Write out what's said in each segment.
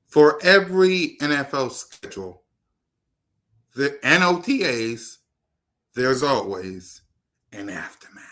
For every NFL schedule, the NOTAs, there's always an aftermath.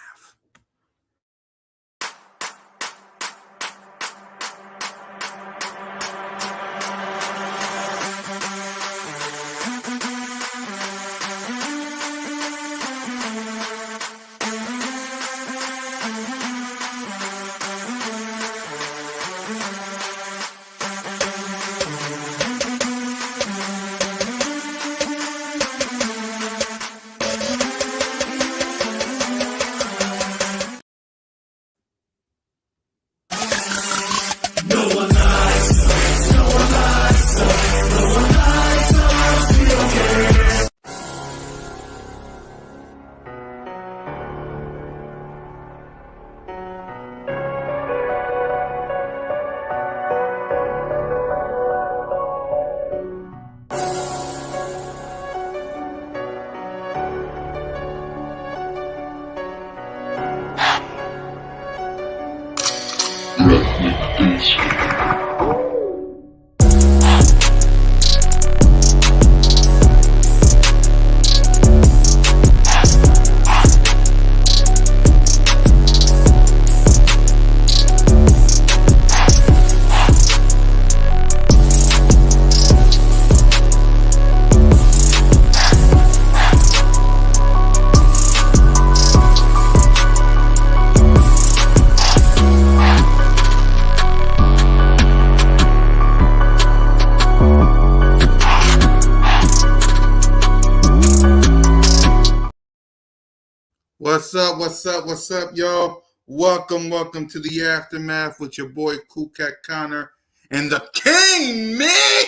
What's up? What's up? What's up, y'all? Welcome to the aftermath with your boy Cool Cat Connor and the King, man.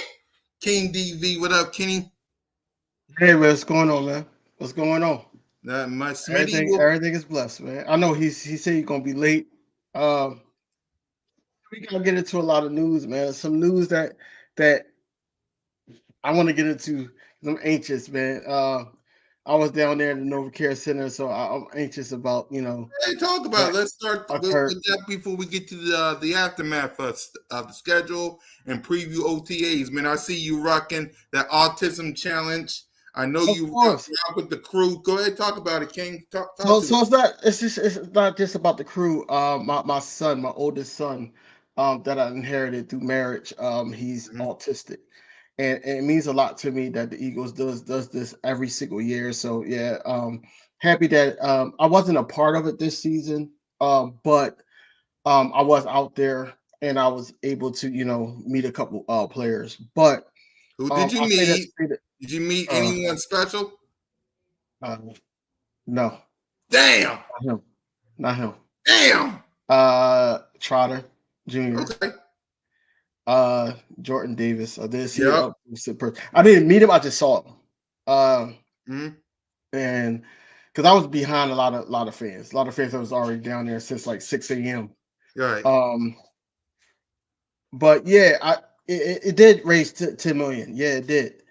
King DV, what up, Kenny? Hey, man, what's going on, man? What's going on? My Smitty Everything is blessed, man. I know he said he's gonna be late. Um, we gotta get into a lot of news, man. Some news that I want to get into. I'm anxious, man. I was down there in the Nova Care Center, so I'm anxious about Hey, talk about it. what Let's start with occurred. that before we get to the aftermath of the schedule and preview OTAs. Man, I see you rocking that autism challenge. I know Of you course. rock with the crew. Go ahead, talk about it, King. Talk So to us. so it's not just about the crew. My son, my oldest son, that I inherited through marriage. He's Mhm. autistic. And it means a lot to me that the Eagles does this every single year. So yeah, happy that I wasn't a part of it this season, but I was out there and I was able to meet a couple players. But Who did you I say that to meet? say that Did you meet uh, anyone special? uh, no, Damn. not him, not him. Damn. Trotter Jr. Okay. Jordan Davis. I did see it Yep. up. I didn't meet him. I just saw him. Um, Mhm. and because I was behind a lot of fans. A lot of fans that was already down there since like 6 a.m. Right. Um, but yeah, it did raise 10 million. Yeah, it did.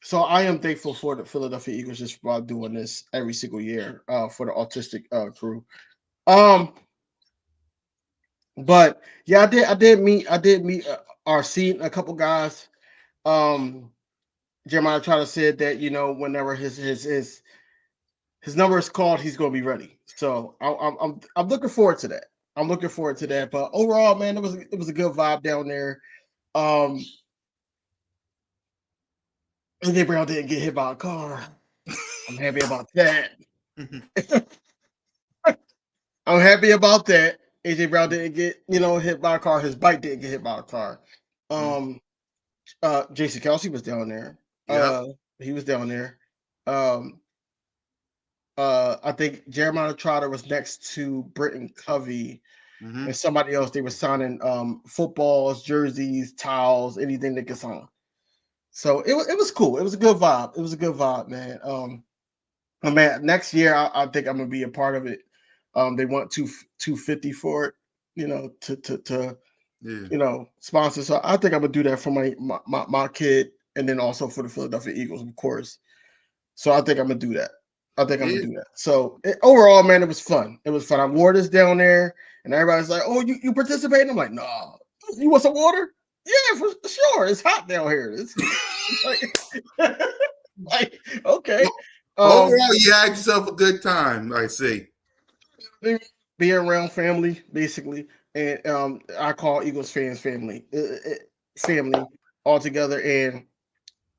So I am thankful for the Philadelphia Eagles just for doing this every single year for the autistic crew. Um, but yeah, I did meet RC and a couple guys. Um, Jeremiah Trotter said that whenever his number is called, he's going to be ready. So I'm looking forward to that. I'm looking forward to that. But overall, man, it was a good vibe down there. Um, AJ Brown didn't get hit by a car. I'm happy about that. I'm happy about that. AJ Brown didn't get hit by a car. His bike didn't get hit by a car. Mhm. Um, Jason Kelsey was down there. Yep. He was down there. Um, I think Jeremiah Trotter was next to Britton Covey and Hmm. somebody else. They were signing footballs, jerseys, towels, anything they could sign. So it was cool. It was a good vibe. It was a good vibe, man. Man, next year I think I'm gonna be a part of it. They want 250 for it, to Yeah. sponsor. So I think I'm gonna do that for my kid, and then also for the Philadelphia Eagles, of course. So I think I'm gonna do that. I think I'm gonna Yeah. do that. So overall, man, it was fun. It was fun. I wore this down there, and everybody's like, "Oh, you participating?" I'm like, "Nah." You want some water? Yeah, for sure. It's hot down here. It's like, like okay. Overall, you had yourself a good time, I see. Being around family, basically, and I call Eagles fans family all together, and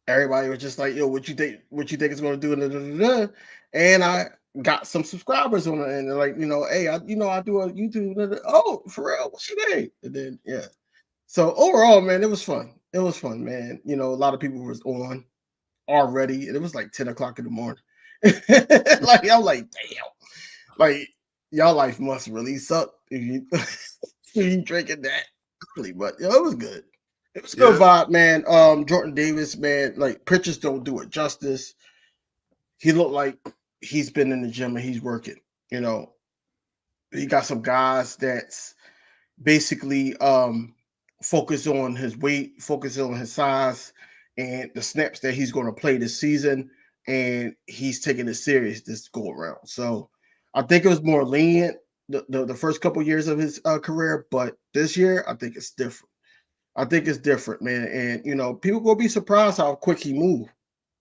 everybody was just like, "Yo, what you think? What you think it's going to do?" And I got some subscribers on it, and they're like, hey, I do a YouTube. Oh, for real? What's your name? And then yeah. So overall, man, it was fun. It was fun, man. A lot of people was on already, and it was like 10 o'clock in the morning. Like I'm like, damn, like y'all life must really suck if you if you drinking that. But it was good. It was a good Yeah, vibe, man. Jordan Davis, man, like pictures don't do it justice. He looked like he's been in the gym and he's working. You know, he got some guys that's basically focus on his weight, focus on his size, and the snaps that he's going to play this season. And he's taking it serious this go around. So I think it was more lenient the first couple years of his career, but this year I think it's different. I think it's different, man. And people gonna be surprised how quick he moved.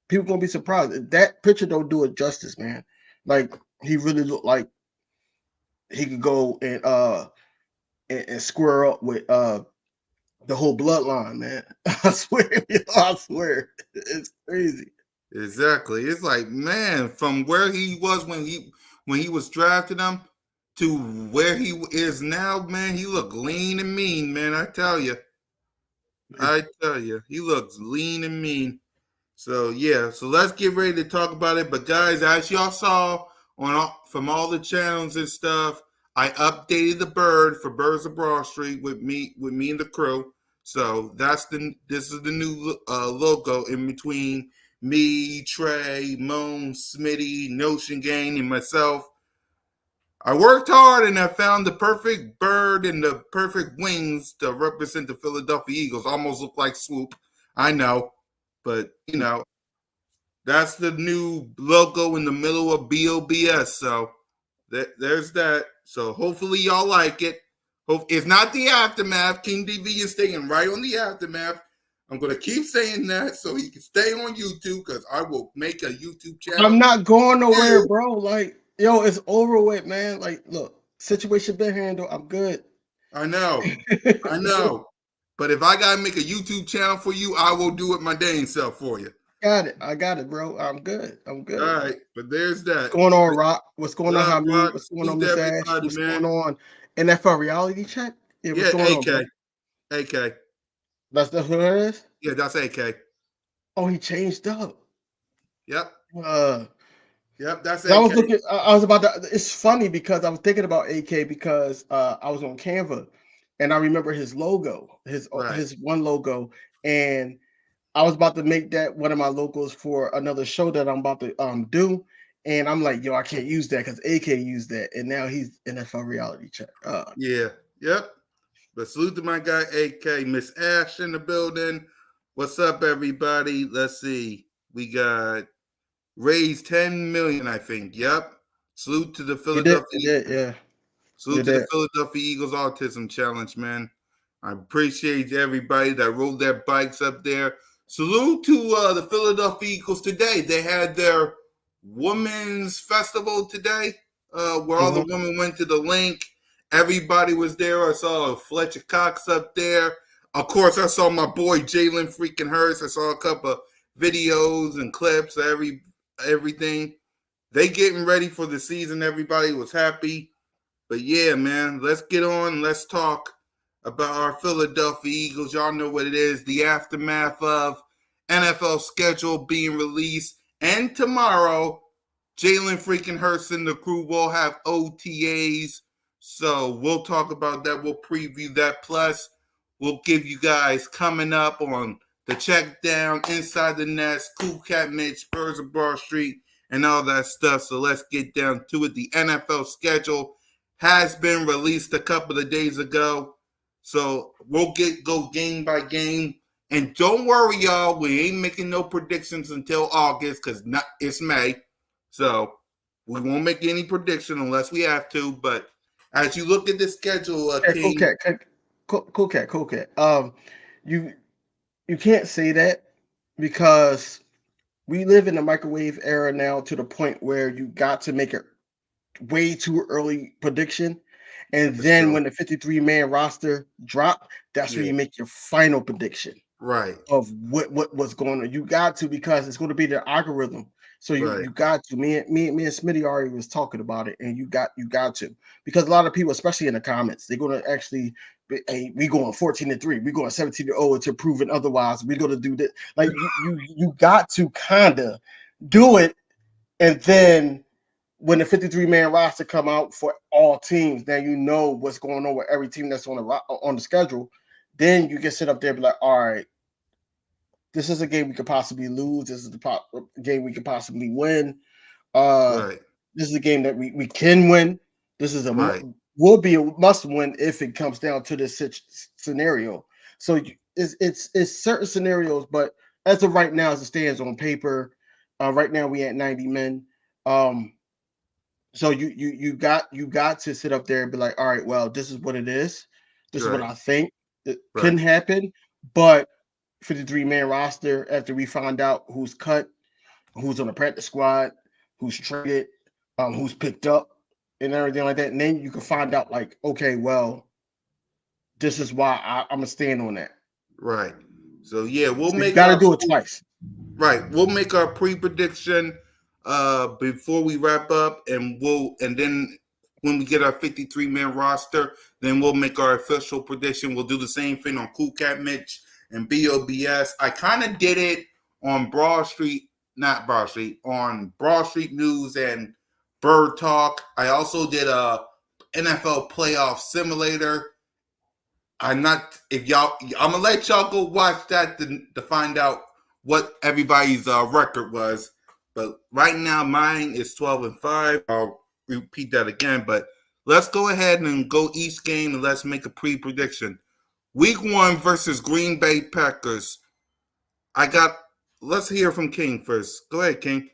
People gonna be surprised. That picture don't do it justice, man. Like he really looked like he could go and square up with the whole bloodline, man. I swear, I swear, it's crazy. exactly. It's like, man, from where he was when he was drafting him to where he is now, man, he looked lean and mean, man. I tell you, he looks lean and mean. So yeah, so let's get ready to talk about it. But guys, as y'all saw from all the channels and stuff, I updated the bird for Birds of Broad Street with me and the crew. So this is the new logo in between me, Trey, Moan, Smitty, Notion Gang, and myself. I worked hard and I found the perfect bird and the perfect wings to represent the Philadelphia Eagles. Almost look like Swoop. I know, but that's the new logo in the middle of BOBS. So there's that. So hopefully y'all like it. It's not the aftermath. King DV is staying right on the aftermath. I'm gonna keep saying that so he can stay on YouTube because I will make a YouTube channel. I'm not going nowhere, bro. Like, yo, it's over with, man. Like, look, situation been handled. I'm good. I know. But if I gotta make a YouTube channel for you, I will do it my dang self for you. Got it. I got it, bro. I'm good. I'm good. All right, but there's that. What's going on, Rock? What's going on, Rock, Hamid? What's going on, Miss Ash? What's man. going on? NFL reality check? Yeah, what's going on, bro? AK. That's who it is? Yeah, that's AK. Oh, he changed up. Yep. Yep, that's AK. I was looking. I was about to. It's funny because I was thinking about AK because I was on Canva, and I remember his logo, his one logo, and I was about to make that one of my logos for another show that I'm about to do, and I'm like, yo, I can't use that because AK used that, and now he's NFL reality check. Yeah. Yep. But salute to my guy AK, Miss Ash in the building. What's up, everybody? Let's see. We got raised 10 million, I think. Yep. Salute to the Philadelphia. Yeah. Salute to the Philadelphia Eagles Autism Challenge, man. I appreciate everybody that rode their bikes up there. Salute to the Philadelphia Eagles today. They had their Women's Festival today, where all the women went to the link. Everybody was there. I saw Fletcher Cox up there. Of course, I saw my boy Jalen freaking Hurts. I saw a couple of videos and clips, everything. They getting ready for the season. Everybody was happy. But yeah, man, let's get on. Let's talk about our Philadelphia Eagles. Y'all know what it is. The aftermath of NFL schedule being released. And tomorrow, Jalen freaking Hurts and the crew will have OTAs. So we'll talk about that. We'll preview that. Plus, we'll give you guys coming up on the check down, Inside the Nest, Cool Cat Mitch, Birds of Broad Street, and all that stuff. So let's get down to it. The NFL schedule has been released a couple of days ago. So we'll go game by game. And don't worry, y'all. We ain't making no predictions until August because it's May. So we won't make any prediction unless we have to. But as you look at the schedule, Cool cat. you can't say that because we live in the microwave era now to the point where you got to make a way too early prediction. And That's then true. when the 53-man roster drop, that's where Yeah. you make your final prediction Right. of what was going on. You got to, because it's going to be the algorithm. So Right. you got to. Me and Smitty already was talking about it, and you got to, because a lot of people, especially in the comments, they're going to actually, hey, we going 14-3, we going 17-0 to proven otherwise. We're going to do this. Like you got to kind of do it, and then when the 53-man roster come out for all teams, then you know what's going on with every team that's on the schedule. Then you can sit up there and be like, all right, this is a game we could possibly lose. This is the game we could possibly win. Uh, Right. this is a game that we can win. This is Right. will be a must win if it comes down to this scenario. So it's certain scenarios, but as of right now, as it stands on paper, right now we at 90 men. Um, so you got to sit up there and be like, all right, well, this is what it is. This is what Right. I think it can Right. happen. But 53-man roster, after we find out who's cut, who's on the practice squad, who's traded, who's picked up, and everything like that. And then you can find out, like, okay, well, this is why I'm gonna stand on that. Right. So yeah, we'll So you make got to our do it twice. right. We'll make our pre-prediction before we wrap up, and then when we get our 53-man roster, then we'll make our official prediction. We'll do the same thing on Cool Cat Mitch and BOBS. I kind of did it on Broad Street, not Broad Street, on Broad Street News and Bird Talk. I also did a NFL playoff simulator. I'm not if y'all. I'm gonna let y'all go watch that to find out what everybody's record was. But right now, mine is 12-5. I'll repeat that again. But let's go ahead and go each game and let's make a pre-prediction. Week 1 versus Green Bay Packers. I got. Let's hear from King first. Go ahead, King.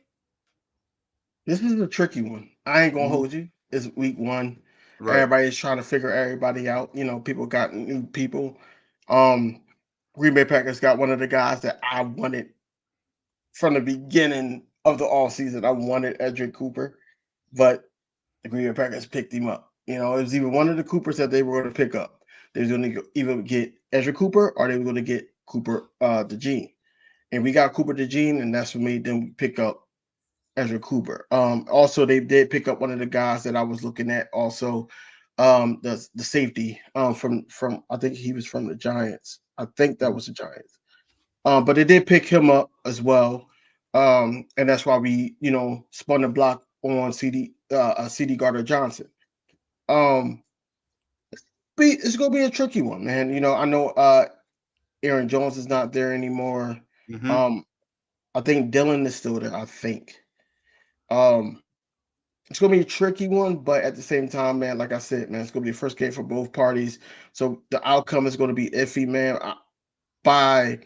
This is a tricky one. I ain't gonna Mm-hmm. hold you. It's week one. Right. Everybody's trying to figure everybody out. You know, people got new people. Um, Green Bay Packers got one of the guys that I wanted from the beginning of the all season. I wanted Edric Cooper, but the Green Bay Packers picked him up. You know, it was even one of the Coopers that they were going to pick up. They was going to either get Edric Cooper or they were going to get Cooper DeJean. And we got Cooper DeJean, and that's what made them pick up Ezra Cooper. Also, they did pick up one of the guys that I was looking at. Also, the safety from I think he was from the Giants. I think that was the Giants. But they did pick him up as well, and that's why we spun the block on CD Gardner Johnson. Um, it's gonna be a tricky one, man. You know, I know Aaron Jones is not there anymore. Mm-hmm. Um, I think Dylan is still there. I think. Um, It's gonna be a tricky one, but at the same time, man, like I said, man, it's gonna be the first game for both parties. So the outcome is gonna be iffy, man. By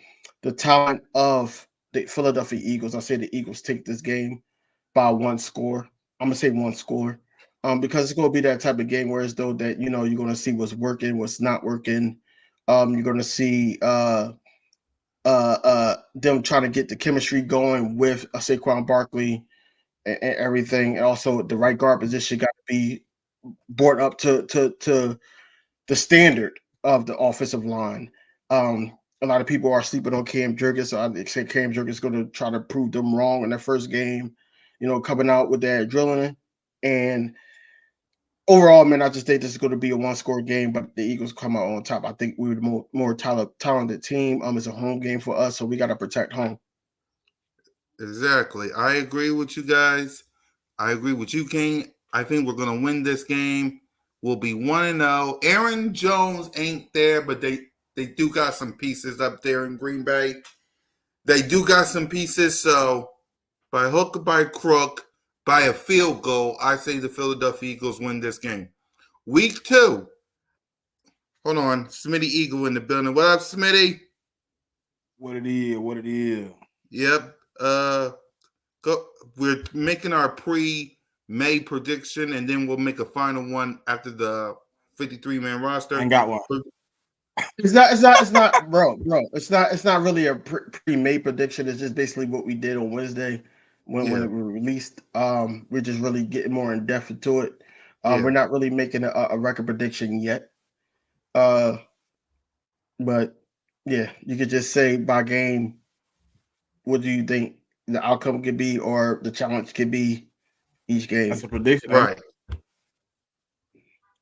the talent of the Philadelphia Eagles, I say the Eagles take this game by one score. I'm gonna say one score. Because it's gonna be that type of game where as though that you're gonna see what's working, what's not working. You're gonna see them trying to get the chemistry going with Saquon Barkley and everything. And also, the right guard position got to be brought up to the standard of the offensive line. A lot of people are sleeping on Cam Jurgens, so I say Cam Jurgens is going to try to prove them wrong in their first game. Coming out with that drilling. And overall, man, I just think this is going to be a one-score game, but the Eagles come out on top. I think we're the more talented team. It's a home game for us, so we got to protect home. Exactly. I agree with you guys. I agree with you, King. I think we're gonna win this game. We'll be 1-0. Aaron Jones ain't there, but they do got some pieces up there in Green Bay. They do got some pieces, so by hook or by crook, by a field goal, I say the Philadelphia Eagles win this game. Week 2. Hold on. Smitty Eagle in the building. What up, Smitty? What it is, what it is. Yep. Go. We're making our pre-May prediction, and then we'll make a final one after the 53-man roster. I ain't got one. It's not, bro. It's not really a pre-made prediction. It's just basically what we did on Wednesday when Yeah, it was released. We're just really getting more in depth into it. yeah. We're not really making a record prediction yet. Uh, but yeah, you could just say by game, what do you think the outcome could be or the challenge could be each That's a game? prediction. Right,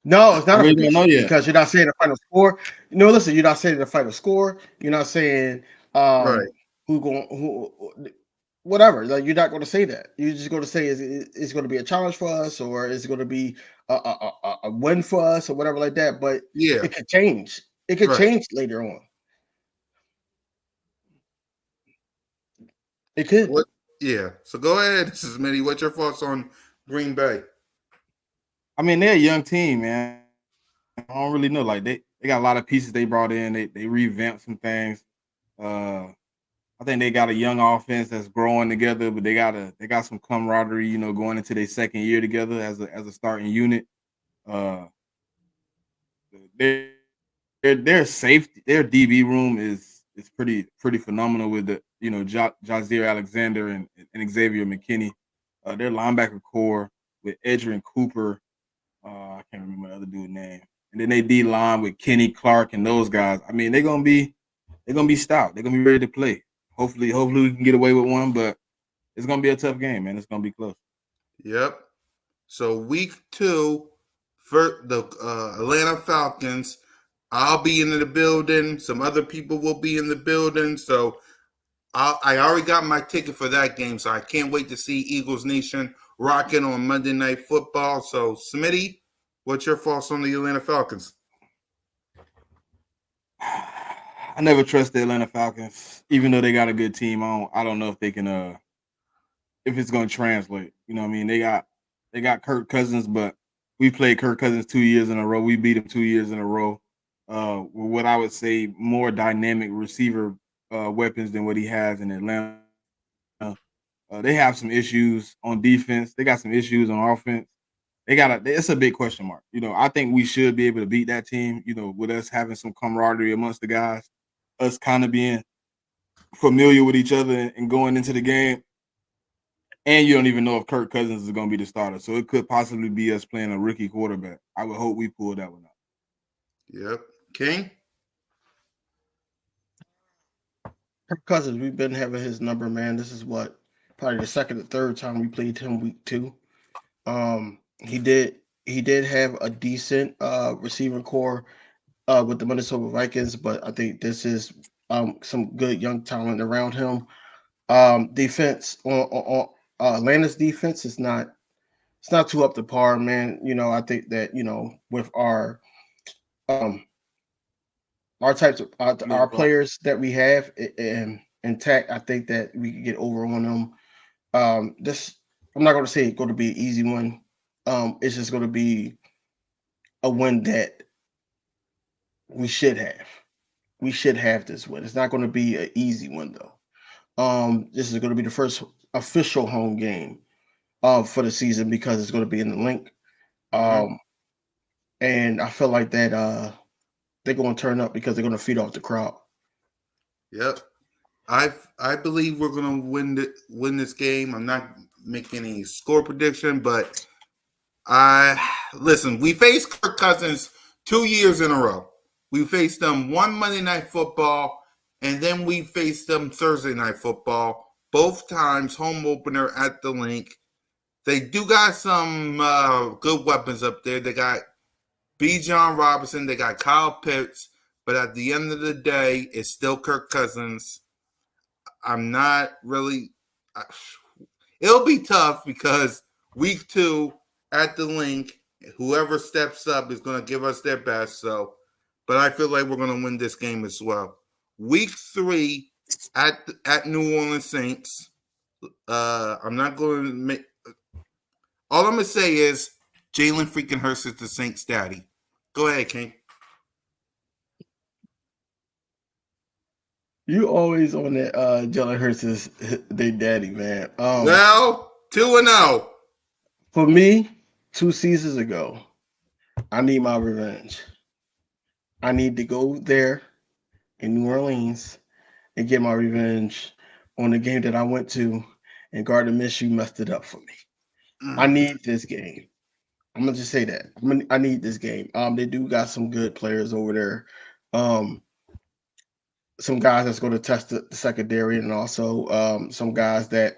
No, it's I not a really don't know prediction yet. because you're not saying the final score. No, listen, you're not saying the final score. You're not saying right, who whatever. Like you're not going to say that. You're just going to say it's going to be a challenge for us or it's going to be a win for us or whatever like that. But yeah, it could change. It could right. change later on. It So could. what? Yeah. So go ahead, Smitty. What's your thoughts on Green Bay? I mean, they're a young team, man. I don't really know. Like they got a lot of pieces they brought in. They revamped some things. I think they got a young offense that's growing together, but they got some camaraderie, going into their second year together as a starting unit. Uh, their their safety, their DB room is pretty phenomenal with the Jazier Alexander and Xavier McKinney. Their linebacker core with Edgerrin Cooper. I can't remember the other dude's name. And then they D line with Kenny Clark and those guys. I mean, they're gonna be stout. They're gonna be ready to play. Hopefully we can get away with one, but it's gonna be a tough game, man. It's gonna be close. Yep. So week 2 for the Atlanta Falcons. I'll be in the building. Some other people will be in the building. So I already got my ticket for that game. So I can't wait to see Eagles Nation rocking on Monday Night Football. So Smitty, what's your thoughts on the Atlanta Falcons? I never trust the Atlanta Falcons, even though they got a good team. I don't know if they can if it's gonna translate. You know what I mean? They got Kirk Cousins, but we played Kirk Cousins 2 years in a row. We beat him 2 years in a row. With what I would say more dynamic receiver weapons than what he has in Atlanta. They have some issues on defense. They got some issues on offense. It's a big question mark. I think we should be able to beat that team, with us having some camaraderie amongst the guys, us kind of being familiar with each other and going into the game. And you don't even know if Kirk Cousins is going to be the starter. So it could possibly be us playing a rookie quarterback. I would hope we pull that one out. Yep. King? Kirk Cousins, we've been having his number, man. This is what probably the second or third time we played him week 2. He did have a decent receiving core with the Minnesota Vikings, but I think this is some good young talent around him. Defense on Atlanta's defense is not it's not too up to par, man. I think that with um our types of No our problem. players that we have intact, I think that we can get over on them. This I'm not going to say it's going to be an easy one. It's just going to be a win that we should have. We should have this win. It's not going to be an easy one though. This is going to be the first official home game for the season because it's going to be in the link. Mm-hmm. And I feel like that they're going to turn up because they're going to feed off the crowd. Yep. I believe we're gonna win this game. I'm not making any score prediction, but listen. We faced Kirk Cousins 2 years in a row. We faced them one Monday Night Football, and then we faced them Thursday Night Football. Both times home opener at the link. They do got some good weapons up there. They got Bijan Robinson. They got Kyle Pitts. But at the end of the day, it's still Kirk Cousins. I'm not really. It'll be tough because week 2 at the link, whoever steps up is going to give us their best. So, but I feel like we're going to win this game as well. Week 3 at New Orleans Saints. I'm not going to make. All I'm going to say is Jalen freaking Hurts is the Saints' daddy. Go ahead, King. You always on that Jalen Hurts is their daddy, man. Well, 2-0. For me, 2 seasons ago, I need my revenge. I need to go there in New Orleans and get my revenge on the game that I went to and Gardner Minshew messed it up for me. I need this game. I'm gonna just say that. I need this game. They do got some good players over there. Some guys that's going to test the secondary, and also some guys that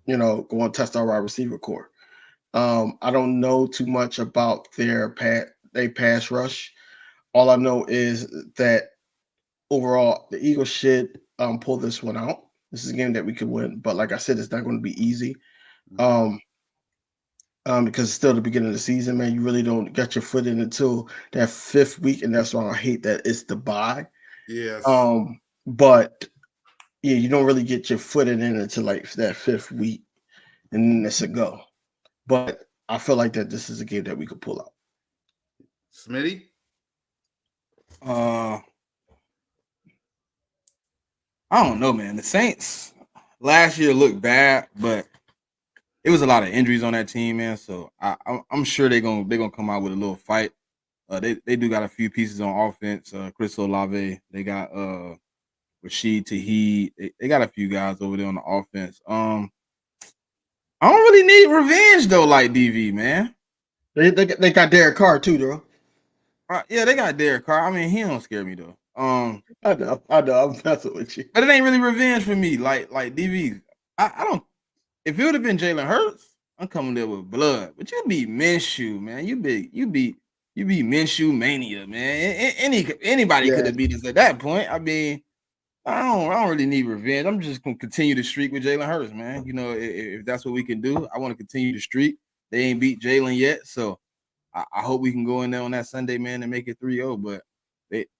going to test our wide receiver core. I don't know too much about their pass rush. All I know is that overall, the Eagles should pull this one out. This is a game that we could win, but like I said, it's not going to be easy. Because it's still the beginning of the season, man. You really don't get your foot in until that 5th week, and that's why I hate that it's the bye. Yes. But yeah, you don't really get your foot in until like that 5th week, and then it's a go. But I feel like that this is a game that we could pull out. Smitty? I don't know, man. The Saints last year looked bad, but it was a lot of injuries on that team, man. So I'm sure they're gonna come out with a little fight. They do got a few pieces on offense. Chris Olave, they got Rashid Taheed. They got a few guys over there on the offense. I don't really need revenge though, like DV, man. They got Derek Carr too, though. Yeah, they got Derek Carr. I mean, he don't scare me though. I know. I'm messing with you, but it ain't really revenge for me. Like DV, I don't. If it would have been Jalen Hurts, I'm coming there with blood. But you beat Minshew, man. You beat Minshew mania, man. Anybody could have beat us at that point. I mean, I don't really need revenge. I'm just gonna continue to streak with Jalen Hurts, man. You know, if that's what we can do, I want to continue to streak. They ain't beat Jalen yet, so I hope we can go in there on that Sunday, man, and make it 3-0. But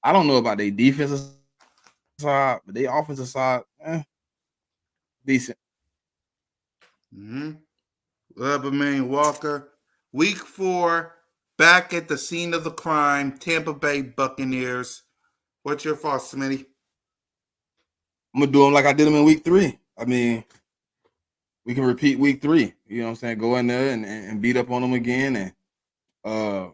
I don't know about their defensive side, but their offensive side, decent. Leberman Walker, week 4, back at the scene of the crime, Tampa Bay Buccaneers. What's your thoughts, Smitty? I'm gonna do them like I did them in week 3. I mean, we can repeat week 3. You know what I'm saying? Go in there and beat up on them again. And I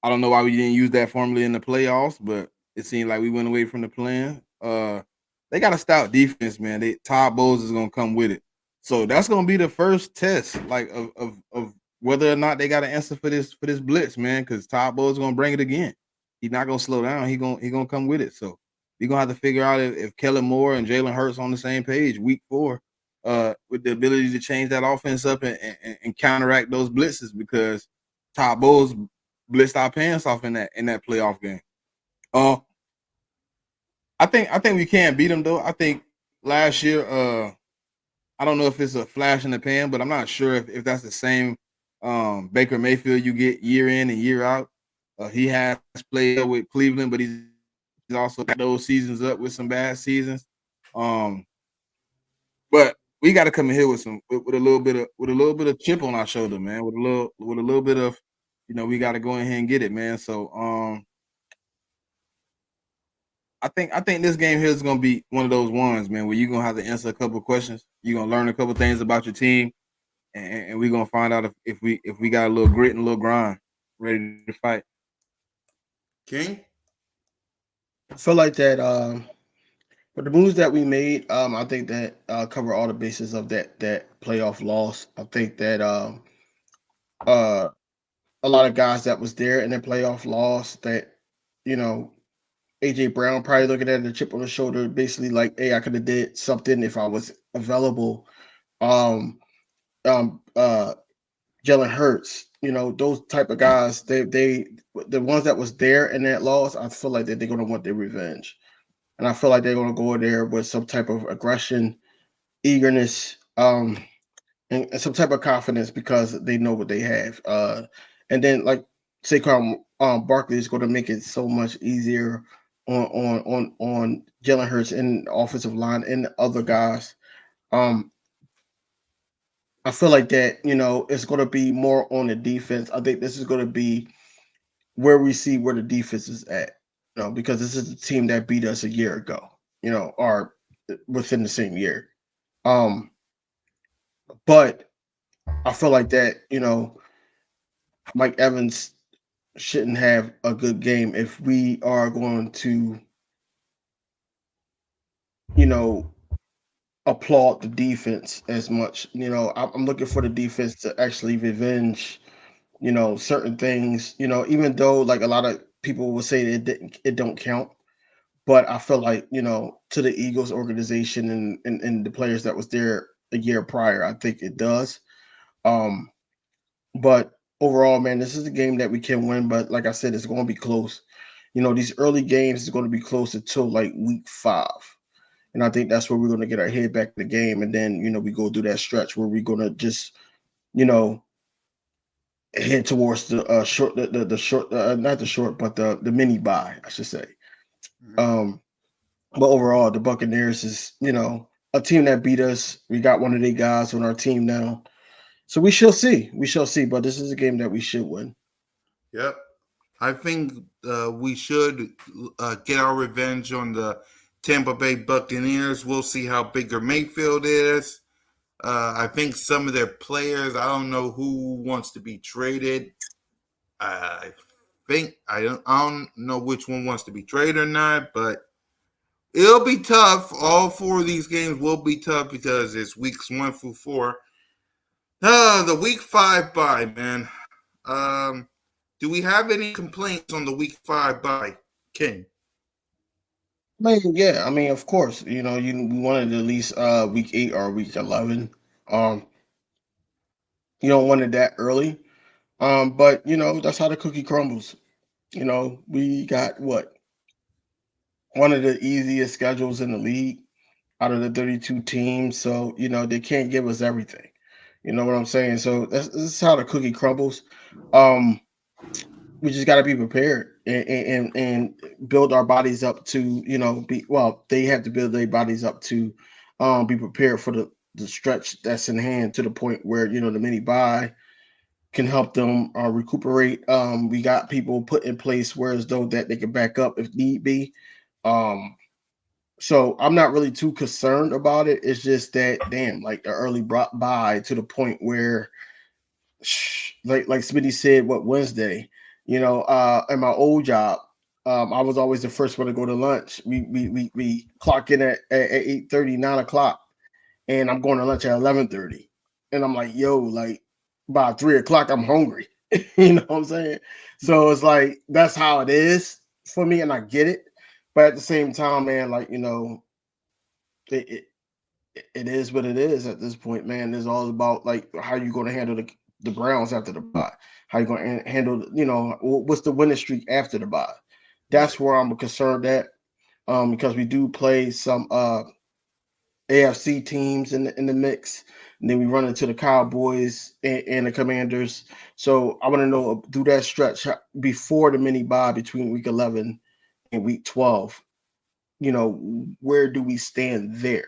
don't know why we didn't use that formula in the playoffs, but it seemed like we went away from the plan. They got a stout defense, man. Todd Bowles is gonna come with it. So that's gonna be the first test, like of whether or not they got an answer for this blitz, man. Because Todd Bowles is gonna bring it again. He's not gonna slow down. He gonna come with it. So we're gonna have to figure out if Kellen Moore and Jalen Hurts on the same page week 4, with the ability to change that offense up and counteract those blitzes, because Todd Bowles blitzed our pants off in that playoff game. I think we can beat them though. I think last year, I don't know if it's a flash in the pan, but I'm not sure if that's the same Baker Mayfield you get year in and year out. He has played with Cleveland, but he's also got those seasons up with some bad seasons. But we got to come in here with a little bit of chip on our shoulder, man. With a little bit of, we got to go in here and get it, man. So I think this game here is gonna be one of those ones, man, where you're gonna have to answer a couple of questions. You're gonna learn a couple of things about your team, and we're gonna find out if we got a little grit and a little grind ready to fight. King? I feel like that with the moves that we made, I think that cover all the bases of that playoff loss. I think that a lot of guys that was there in the playoff loss, that AJ Brown probably looking at the chip on the shoulder, basically like, hey, I could have did something if I was available. Jalen Hurts, those type of guys, the ones that was there in that loss, I feel like that they're gonna want their revenge. And I feel like they're gonna go in there with some type of aggression, eagerness, and some type of confidence, because they know what they have. And then like Saquon Barkley is gonna make it so much easier on Jalen Hurts and the offensive line and the other guys. I feel like that, it's going to be more on the defense. I think this is going to be where we see where the defense is at, because this is the team that beat us a year ago, or within the same year. But I feel like that, Mike Evans shouldn't have a good game if we are going to, you know, applaud the defense as much. I'm looking for the defense to actually revenge, certain things. Even though like a lot of people will say it don't count, but I feel like to the Eagles organization and the players that was there a year prior, I think it does. Um, but overall, man, this is a game that we can win. But like I said, it's going to be close. These early games is going to be close until like week 5. And I think that's where we're going to get our head back in the game. And then, we go through that stretch where we're going to just, you know, head towards the short, the short, not the short, but the mini buy, I should say. Um, but overall, the Buccaneers is, a team that beat us. We got one of their guys on our team now. So we shall see. We shall see. But this is a game that we should win. Yep. I think we should get our revenge on the Tampa Bay Buccaneers. We'll see how Baker Mayfield is. I think some of their players, I don't know who wants to be traded. I think I don't know which one wants to be traded or not, but it'll be tough. All 4 of these games will be tough because it's weeks 1 through 4. The week 5 bye, man. Do we have any complaints on the week 5 bye, King? Yeah. I mean, of course, we wanted at least week 8 or week 11. You don't want it that early. But that's how the cookie crumbles. We got what, one of the easiest schedules in the league out of the 32 teams. So, they can't give us everything. You know what I'm saying? So this is how the cookie crumbles. Um, we just got to be prepared and build our bodies up to, they have to build their bodies up to be prepared for the stretch that's in hand, to the point where, the mini buy can help them recuperate. We got people put in place where as though that they can back up if need be. Um, so I'm not really too concerned about it. It's just that, damn, like the early buy, to the point where, like Smitty said, what, Wednesday, at my old job, I was always the first one to go to lunch. We clock in at 8:30, 9 o'clock, and I'm going to lunch at 11:30, and I'm like, yo, like by 3 o'clock, I'm hungry. You know what I'm saying? So it's like that's how it is for me, and I get it. But at the same time, man, like it, it it is what it is at this point, man. It's all about like how you going to handle the Browns after the bye. How you going to handle, what's the winning streak after the bye? Right. That's where I'm concerned at, because we do play some AFC teams in the mix, and then we run into the Cowboys and the Commanders. So I want to know through that stretch before the mini bye between week 11 and week 12. Where do we stand there?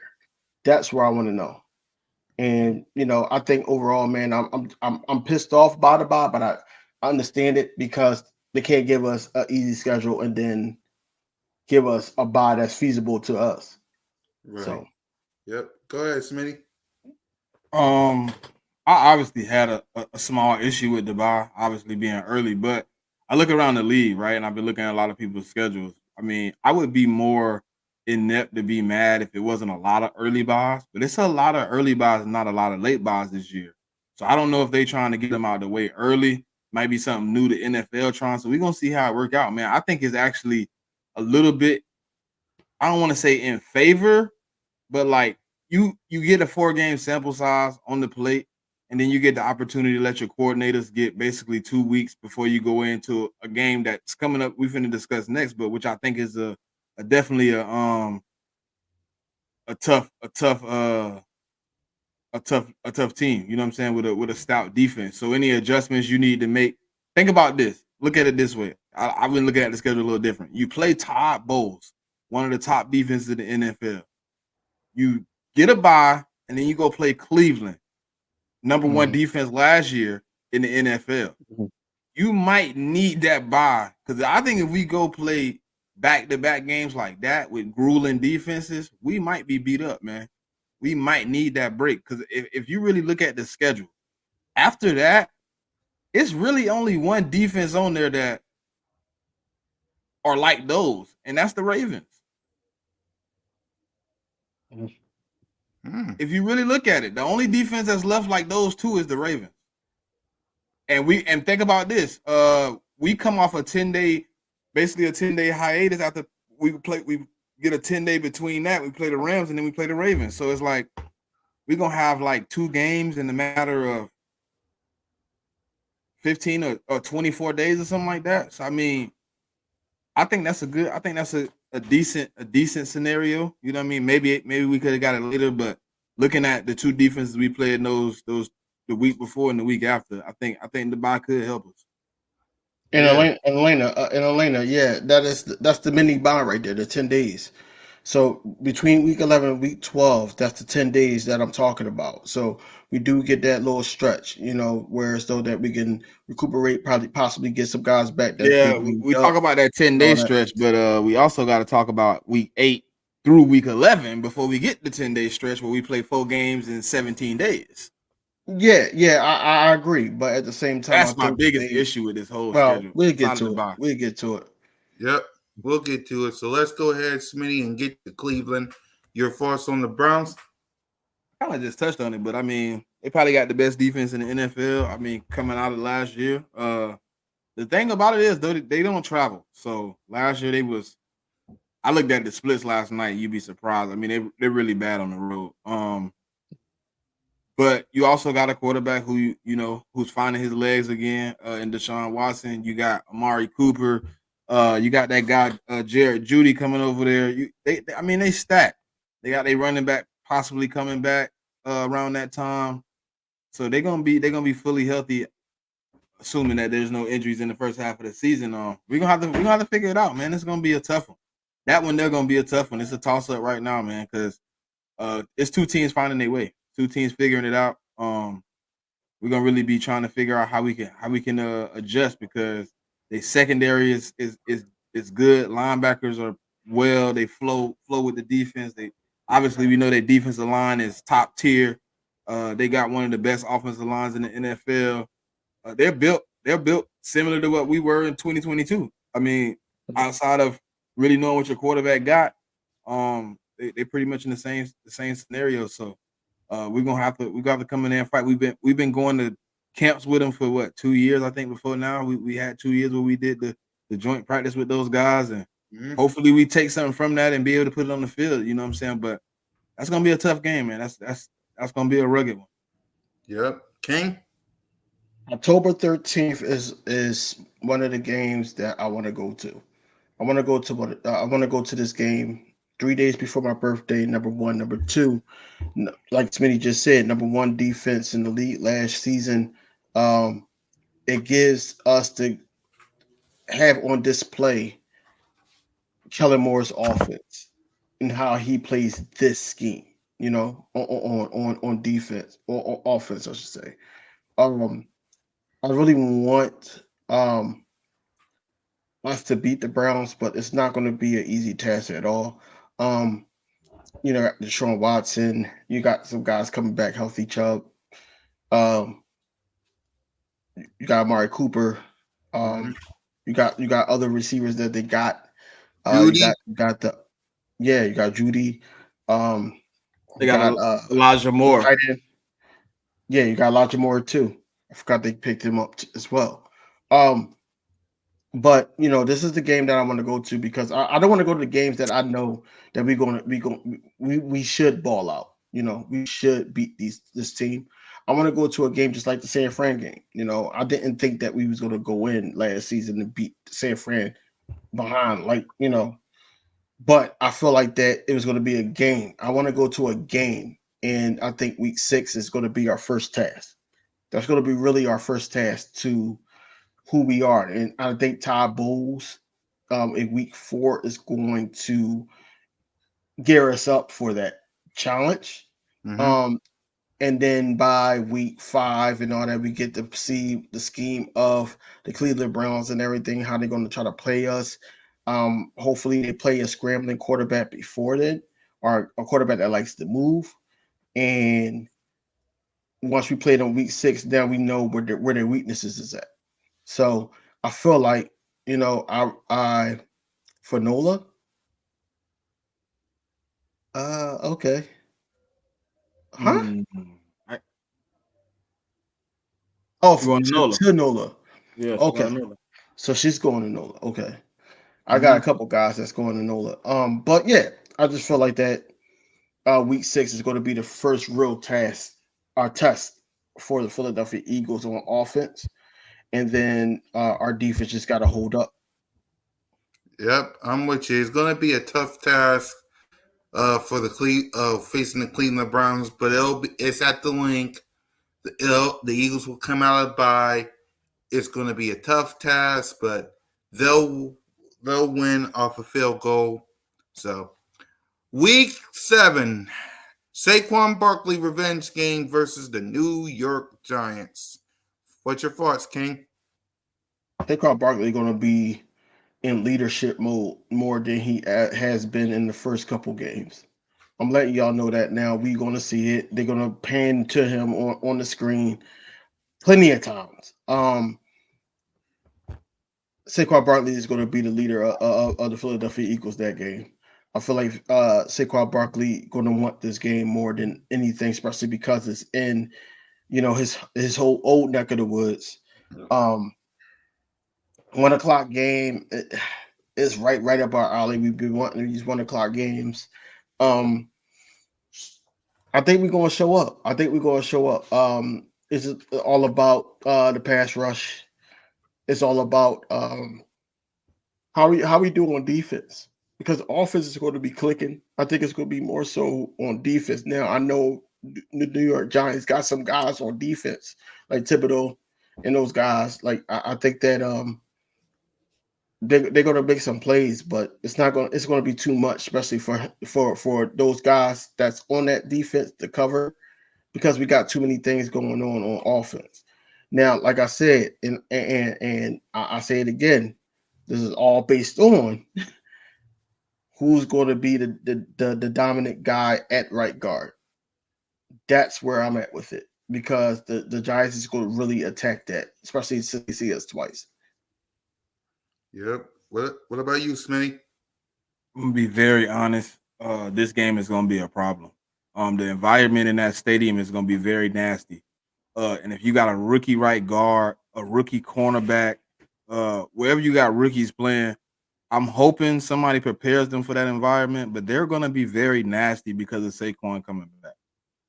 That's where I want to know. And I think overall, man, I'm pissed off by the bye, but I understand it because they can't give us an easy schedule and then give us a bye that's feasible to us. Right. So, Yep. Go ahead, Smitty. I obviously had a small issue with the bye, obviously being early, but I look around the league, right, and I've been looking at a lot of people's schedules. I mean, I would be more inept to be mad if it wasn't a lot of early buys, but it's a lot of early buys and not a lot of late buys this year. So I don't know if they trying to get them out of the way early. Might be something new to NFL trying. So we're gonna see how it work out, man. I think it's actually a little bit, I don't want to say in favor, but like you get a 4-game sample size on the plate, and then you get the opportunity to let your coordinators get basically 2 weeks before you go into a game that's coming up. We're finna discuss next, but which I think is a definitely a tough team. You know what I'm saying, with a stout defense. So any adjustments you need to make, think about this. Look at it this way. I've been looking at the schedule a little different. You play Todd Bowles, one of the top defenses in the NFL. You get a bye, and then you go play Cleveland, number one defense last year in the NFL. You might need that bye, because I think if we go play back-to-back games like that with grueling defenses, we might be beat up, man. We might need that break, because if you really look at the schedule, after that, it's really only one defense on there that are like those, and that's the Ravens. If you really look at it, the only defense that's left like those two is the Ravens. And think about this. We come off a 10-day, basically a 10-day hiatus after we get a 10-day between that. We play the Rams and then we play the Ravens. So it's like we're gonna have like 2 games in the matter of 15 or 24 days or something like that. So I mean, I think that's a decent scenario. You know what I mean? Maybe we could have got it later, but looking at the 2 defenses we played those the week before and the week after, I think the bye could help us. In Atlanta, yeah, that's the mini bye right there, the 10 days. So between week 11 and week 12, that's the 10 days that I'm talking about. So we do get that little stretch, whereas though that we can recuperate, possibly get some guys back that's Yeah, been we talk about that 10-day stretch, but we also got to talk about week 8 through week 11 before we get the 10-day stretch where we play 4 games in 17 days. Yeah, I agree, but at the same time, that's my biggest issue with this whole schedule. We'll get to it. We'll get to it. Yep, we'll get to it. So let's go ahead, Smitty, and get to Cleveland. Your thoughts on the Browns? Kind of just touched on it, but I mean, they probably got the best defense in the NFL. I mean, coming out of last year. The thing about it is, though, they don't travel. So last year I looked at the splits last night. You'd be surprised. I mean, they're really bad on the road. But you also got a quarterback who's finding his legs again in Deshaun Watson. You got Amari Cooper. You got that guy Jared Judy coming over there. They stacked. They got a running back possibly coming back around that time. So they're gonna be fully healthy, assuming that there's no injuries in the first half of the season. We're gonna have to figure it out, man. It's gonna be a tough one. That one they're gonna be a tough one. It's a toss up right now, man, because it's 2 teams finding their way. 2 teams figuring it out. We're gonna really be trying to figure out how we can adjust, because the secondary is good. Linebackers are they flow with the defense. Obviously we know their defensive line is top tier. They got one of the best offensive lines in the NFL. They're built similar to what we were in 2022. I mean, outside of really knowing what your quarterback got, they pretty much in the same scenario. So we're gonna have to come in there and fight. We've been going to camps with them for what, 2 years, I think. Before now, we had 2 years where we did the joint practice with those guys, and hopefully we take something from that and be able to put it on the field. You know what I'm saying? But that's gonna be a tough game, man. That's gonna be a rugged one. Yep, King. October 13th is one of the games that I want to go to. I want to go to this game 3 days before my birthday. Number one, number two, like Smitty just said, number one defense in the league last season. It gives us to have on display Kellen Moore's offense and how he plays this scheme. On defense or offense, I should say. I really want us to beat the Browns, but it's not going to be an easy task at all. Deshaun Watson, you got some guys coming back healthy, Chubb. You got Amari Cooper. You got other receivers that they got. Judy. You got Judy. They got Elijah Moore. Yeah, you got Elijah Moore too. I forgot they picked him up as well. But this is the game that I want to go to, because I don't want to go to the games that I know that we should ball out. We should beat this team. I want to go to a game just like the San Fran game. I didn't think that we was going to go in last season and beat San Fran behind, but I feel like that it was going to be a game. I want to go to a game, and I think week 6 is going to be our first task. That's going to be really our first task to who we are. And I think Todd Bowles in week 4 is going to gear us up for that challenge. And then by week 5 and all that, we get to see the scheme of the Cleveland Browns and everything, how they're going to try to play us. Hopefully they play a scrambling quarterback before then, or a quarterback that likes to move. And once we played on week 6, now we know where their weaknesses is at. So I feel like, I for Nola. Okay. Huh? I, Oh, you want to Nola? to Nola. Yeah, she Okay. going to Nola. So she's going to Nola. Okay. I got a couple guys that's going to Nola. But yeah, I just feel like that week 6 is going to be the first real test for the Philadelphia Eagles on offense. And then our defense just got to hold up. Yep, I'm with you. It's going to be a tough task for the facing the Cleveland Browns, but it's at the link. The Eagles will come out of bye. It's going to be a tough task, but they'll win off a field goal. So, week 7, Saquon Barkley revenge game versus the New York Giants. What's your thoughts, King? Saquon Barkley going to be in leadership mode more than he has been in the first couple games. I'm letting y'all know that now. We're going to see it. They're going to pan to him on the screen plenty of times. Saquon Barkley is going to be the leader of the Philadelphia Eagles that game. I feel like Saquon Barkley going to want this game more than anything, especially because it's in, his whole old neck of the woods. 1:00 game is right up our alley. We've been wanting these 1:00 games. I think we're going to show up. It's all about the pass rush. It's all about how we do on defense, because offense is going to be clicking. I think it's going to be more so on defense. Now I know the New York Giants got some guys on defense like Thibodeau and those guys. Like I think that they're going to make some plays, but it's going to be too much, especially for those guys that's on that defense to cover, because we got too many things going on offense. Now, like I said, and I say it again, this is all based on who's going to be the dominant guy at right guard. That's where I'm at with it, because the Giants is going to really attack that, especially since they see us twice. Yep. What about you, Smitty? I'm gonna be very honest. This game is gonna be a problem. The environment in that stadium is gonna be very nasty. And if you got a rookie right guard, a rookie cornerback, wherever you got rookies playing, I'm hoping somebody prepares them for that environment. But they're gonna be very nasty because of Saquon coming back.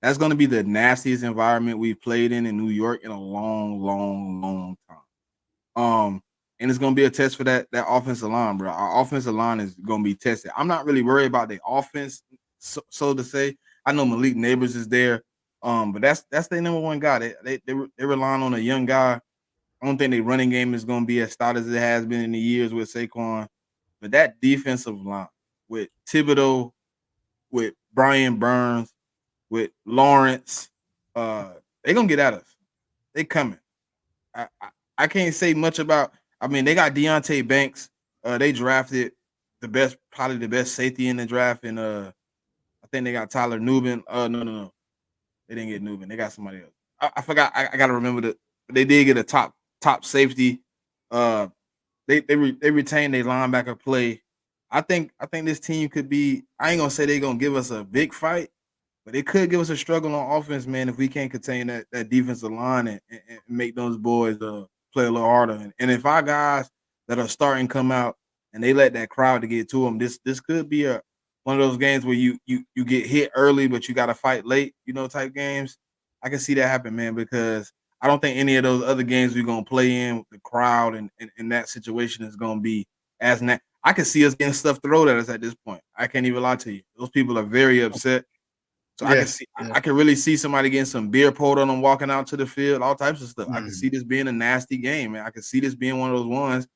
That's gonna be the nastiest environment we've played in New York in a long, long, long time. And it's gonna be a test for that offensive line, bro. Our offensive line is gonna be tested. I'm not really worried about the offense, so to say. I know Malik Neighbors is there, but that's their number one guy. They're relying on a young guy. I don't think their running game is gonna be as stout as it has been in the years with Saquon. But that defensive line with Thibodeau, with Brian Burns, with Lawrence, they're gonna get at us. They coming. I can't say much about. I mean, they got Deonte Banks. They drafted probably the best safety in the draft, and I think they got Tyler Nubin. No, they didn't get Nubin. They got somebody else. I forgot. I got to remember that they did get a top safety. They retained their linebacker play. I think this team could be. I ain't gonna say they're gonna give us a big fight, but it could give us a struggle on offense, man, if we can't contain that defensive line and make those boys play a little harder. And if our guys that are starting come out and they let that crowd to get to them, this could be one of those games where you get hit early, but you got to fight late, type games. I can see that happen, man, because I don't think any of those other games we're going to play in with the crowd and that situation is going to be as I can see us getting stuff thrown at us at this point. I can't even lie to you. Those people are very upset. So yeah, I can really see somebody getting some beer poured on them, walking out to the field, all types of stuff. I can see this being a nasty game, man. I can see this being one of those ones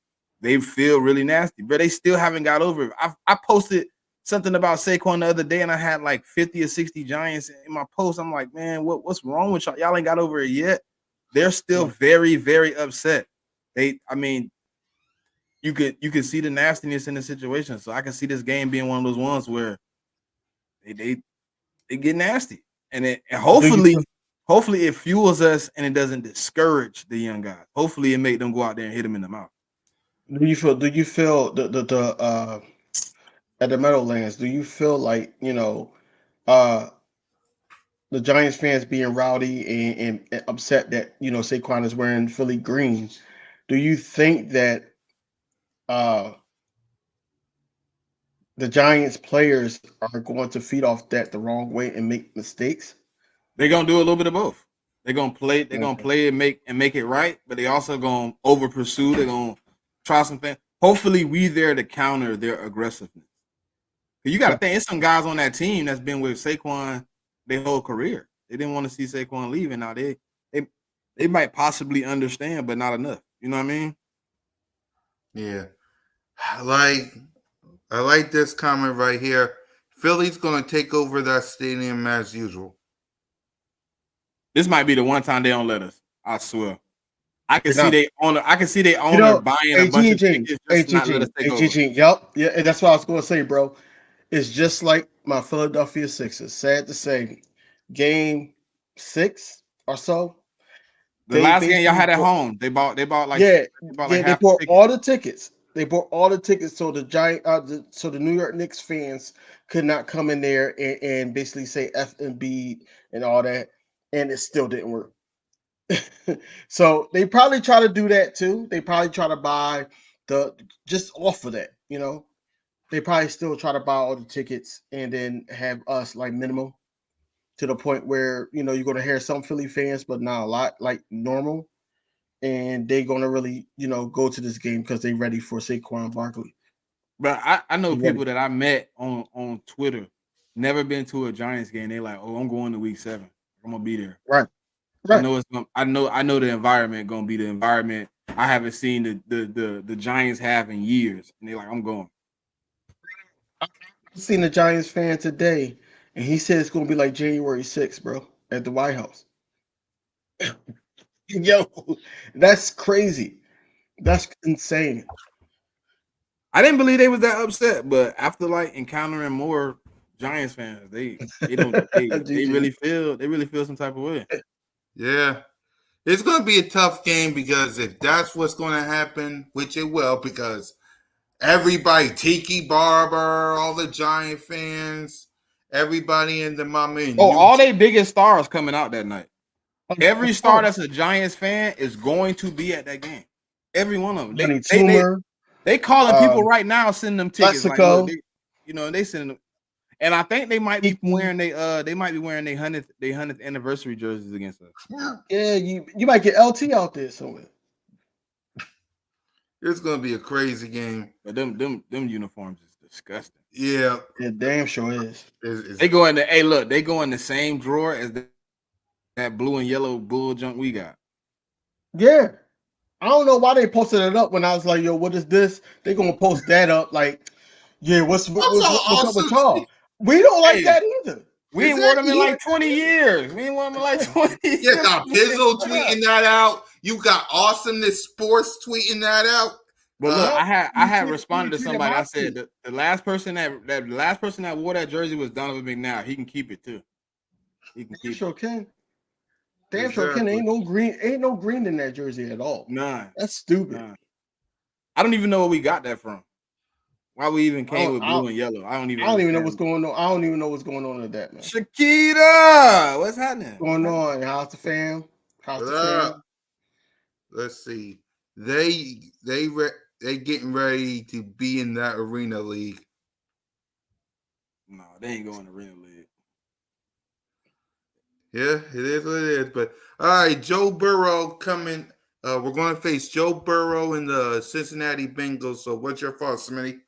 they feel really nasty, but they still haven't got over it. I posted something about Saquon the other day, and I had like 50 or 60 Giants in my post. I'm like, man, what's wrong with y'all? Y'all ain't got over it yet. They're still very, very upset. You can see the nastiness in the situation. So I can see this game being one of those ones where they get nasty, and hopefully hopefully it fuels us and it doesn't discourage the young guys. Hopefully it make them go out there and hit them in the mouth. Do you feel the at the Meadowlands? Do you feel like uh the Giants fans being rowdy and upset that Saquon is wearing Philly green? Do you think that uh the Giants players are going to feed off that the wrong way and make mistakes? They're gonna do a little bit of both. They're gonna play. They're gonna Okay. play and make it right, but they also gonna over pursue. They're gonna try something. Hopefully, we there to counter their aggressiveness. You got to think, it's some guys on that team that's been with Saquon their whole career. They didn't want to see Saquon leaving. Now they might possibly understand, but not enough. You know what I mean? Yeah. I like this comment right here. Philly's going to take over that stadium as usual. This might be the one time they don't let us. I swear. I can They're see not. they owner. I can see they owner buying a bunch of tickets just to not let us take over. Yep. Yeah, and that's what I was going to say, bro. It's just like my Philadelphia Sixers. Sad to say, game 6 or so. The They last game y'all had at basically home, they bought like Yeah, like they half bought the tickets. all the tickets. They bought all the tickets so so the New York Knicks fans could not come in there and basically say F and B and all that, and it still didn't work. So they probably try to do that too. They probably try to buy the just off of that, They probably still try to buy all the tickets and then have us like minimum to the point where you're gonna hear some Philly fans, but not a lot, like normal, and they're gonna really, go to this game because they're ready for Saquon Barkley. But I know They ready. people that I met on Twitter, never been to a Giants game. They like, oh, I'm going to week 7. I'm gonna be there. Right. I Right. know it's gonna, I know the environment gonna be the environment I haven't seen the Giants have in years. And they're like, I'm going. I seen a Giants fan today, and he said it's gonna be like January 6th, bro, at the White House. Yo, that's crazy. That's insane. I didn't believe they was that upset, but after like encountering more Giants fans, they don't they really feel some type of way. Yeah. It's going to be a tough game because if that's what's going to happen, which it will, because everybody, Tiki Barber, all the Giant fans, everybody in the mama. All they biggest stars coming out that night. Every Of star course. that's a Giants fan is going to be at that game. Every one of them. Johnny Toomer, They calling people right now, sending them tickets. Mexico. Like, they sending them. And I think they might be wearing their 100th anniversary jerseys against us. Yeah, you might get LT out there somewhere. It's going to be a crazy game. But them uniforms is disgusting. Yeah. It damn sure is. It's, They go in the they go in the same drawer as that blue and yellow bull junk we got. Yeah. I don't know why they posted it up when I was like, yo, what is this? They're gonna post that up like, yeah, what's up with y'all? We don't like that either. We ain't worn them in like 20 years. We ain't worn them in like 20 years. You got Pizzle tweeting that out. You got Awesomeness Sports tweeting that out. But look, I had responded to somebody. I said the last person that wore that jersey was Donovan McNabb. He can keep it too. He can keep sure it. Can. Damn sure can. Ain't no green in that jersey at all. None. That's stupid. None. I don't even know where we got that from. Why we even came with blue and yellow? I don't even know what's going on. I don't even know what's going on with that, man. Shakita, what's happening? What's going on? How's the fam? Let's see. They getting ready to be in that arena league. No, they ain't going to arena league. Yeah, it is what it is. But all right, Joe Burrow coming. We're going to face Joe Burrow and the Cincinnati Bengals. So, what's your thoughts, Smitty?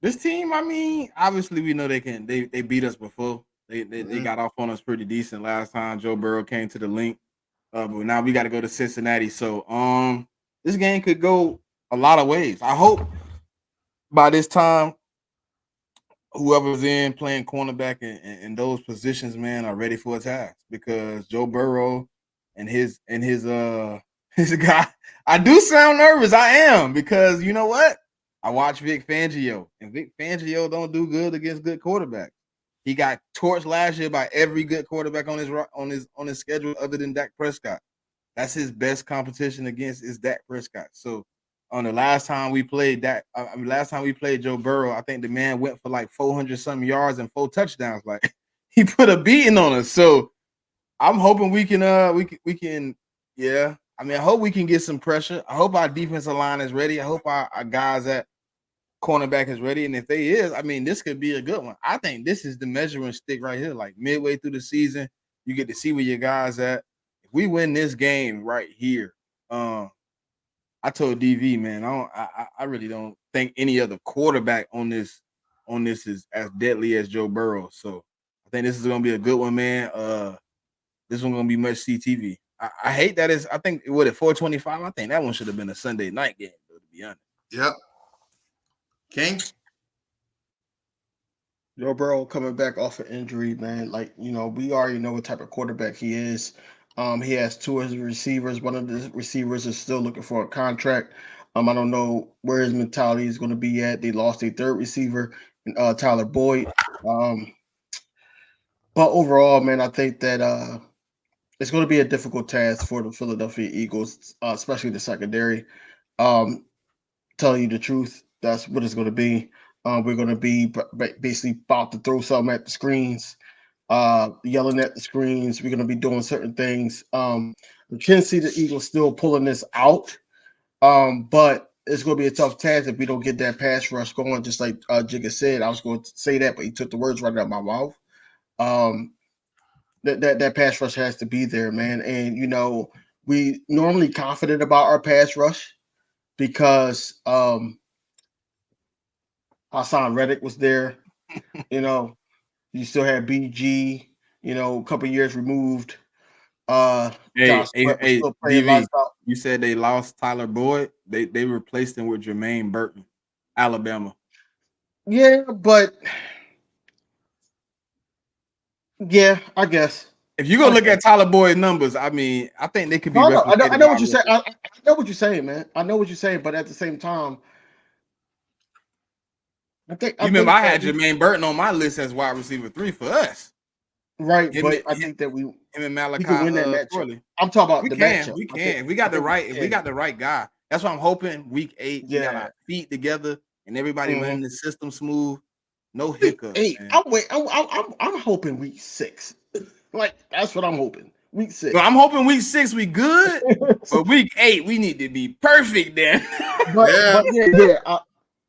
This team, I mean, obviously we know they can. They beat us before. They got off on us pretty decent last time Joe Burrow came to the link. But now we got to go to Cincinnati. So this game could go a lot of ways. I hope by this time whoever's in playing cornerback in those positions, man, are ready for a task, because Joe Burrow and his guy. I do sound nervous. I am, because you know what? I watch Vic Fangio, and Vic Fangio don't do good against good quarterbacks. He got torched last year by every good quarterback on his schedule other than Dak Prescott. That's his best competition against is Dak Prescott. So on the last time we played Joe Burrow, I think the man went for like 400 some yards and 4 touchdowns. Like he put a beating on us. So I'm hoping we can yeah. I mean, I hope we can get some pressure. I hope our defensive line is ready. I hope our guys at cornerback is ready. And if they is, I mean, this could be a good one. I think this is the measuring stick right here. Like midway through the season, you get to see where your guys at. If we win this game right here, I told DV, man, I really don't think any other quarterback on this is as deadly as Joe Burrow. So I think this is gonna be a good one, man. This one's gonna be much CTV. I hate that I think what at 425. I think that one should have been a Sunday night game, though, to be honest. Yep. King? Joe Burrow coming back off an injury, man. Like, we already know what type of quarterback he is. He has 2 of his receivers. One of the receivers is still looking for a contract. I don't know where his mentality is going to be at. They lost a 3rd receiver, Tyler Boyd. But overall, man, I think that it's going to be a difficult task for the Philadelphia Eagles, especially the secondary. Telling you the truth, that's what it's going to be. We're going to be basically about to throw something at the screens, yelling at the screens. We're going to be doing certain things. I can see the Eagles still pulling this out, but it's going to be a tough task if we don't get that pass rush going. Just like Jigga said, I was going to say that, but he took the words right out of my mouth. That pass rush has to be there, man. And we normally confident about our pass rush because Hassan Reddick was there. You still had BG, a couple years removed. Hey, still playing DV, lights out. you said they lost Tyler Boyd. They replaced him with Jermaine Burton, Alabama. Yeah, but yeah, I guess. If you go look at Tyler Boyd's numbers, I mean, I think they could be. I know what you're saying. I know what you're saying, man. I know what you're saying, but at the same time, I remember I had Jermaine Burton on my list as wide receiver 3 for us. Right, I think that him and Malachi can win that matchup. I'm talking about the matchup. We can. If we got the right guy. That's why I'm hoping week 8 we got our feet together and everybody running the system smooth. No hiccups. I'm hoping week 6. Like that's what I'm hoping. Week 6. Well, I'm hoping week 6 we good, but week 8 we need to be perfect then.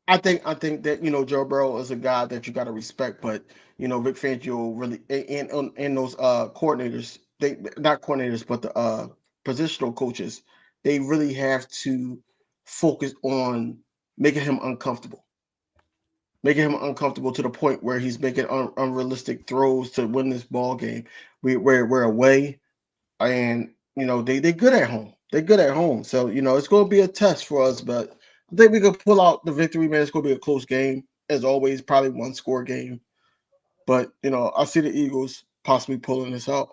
I think that Joe Burrow is a guy that you got to respect, but Vic Fangio really and those coordinators, they not coordinators, but the positional coaches, they really have to focus on making him uncomfortable to the point where he's making unrealistic throws to win this ball game. We're away, and they're good at home. They're good at home, so it's going to be a test for us, but I think we could pull out the victory, man. It's going to be a close game, as always, probably 1-score game. But I see the Eagles possibly pulling this out.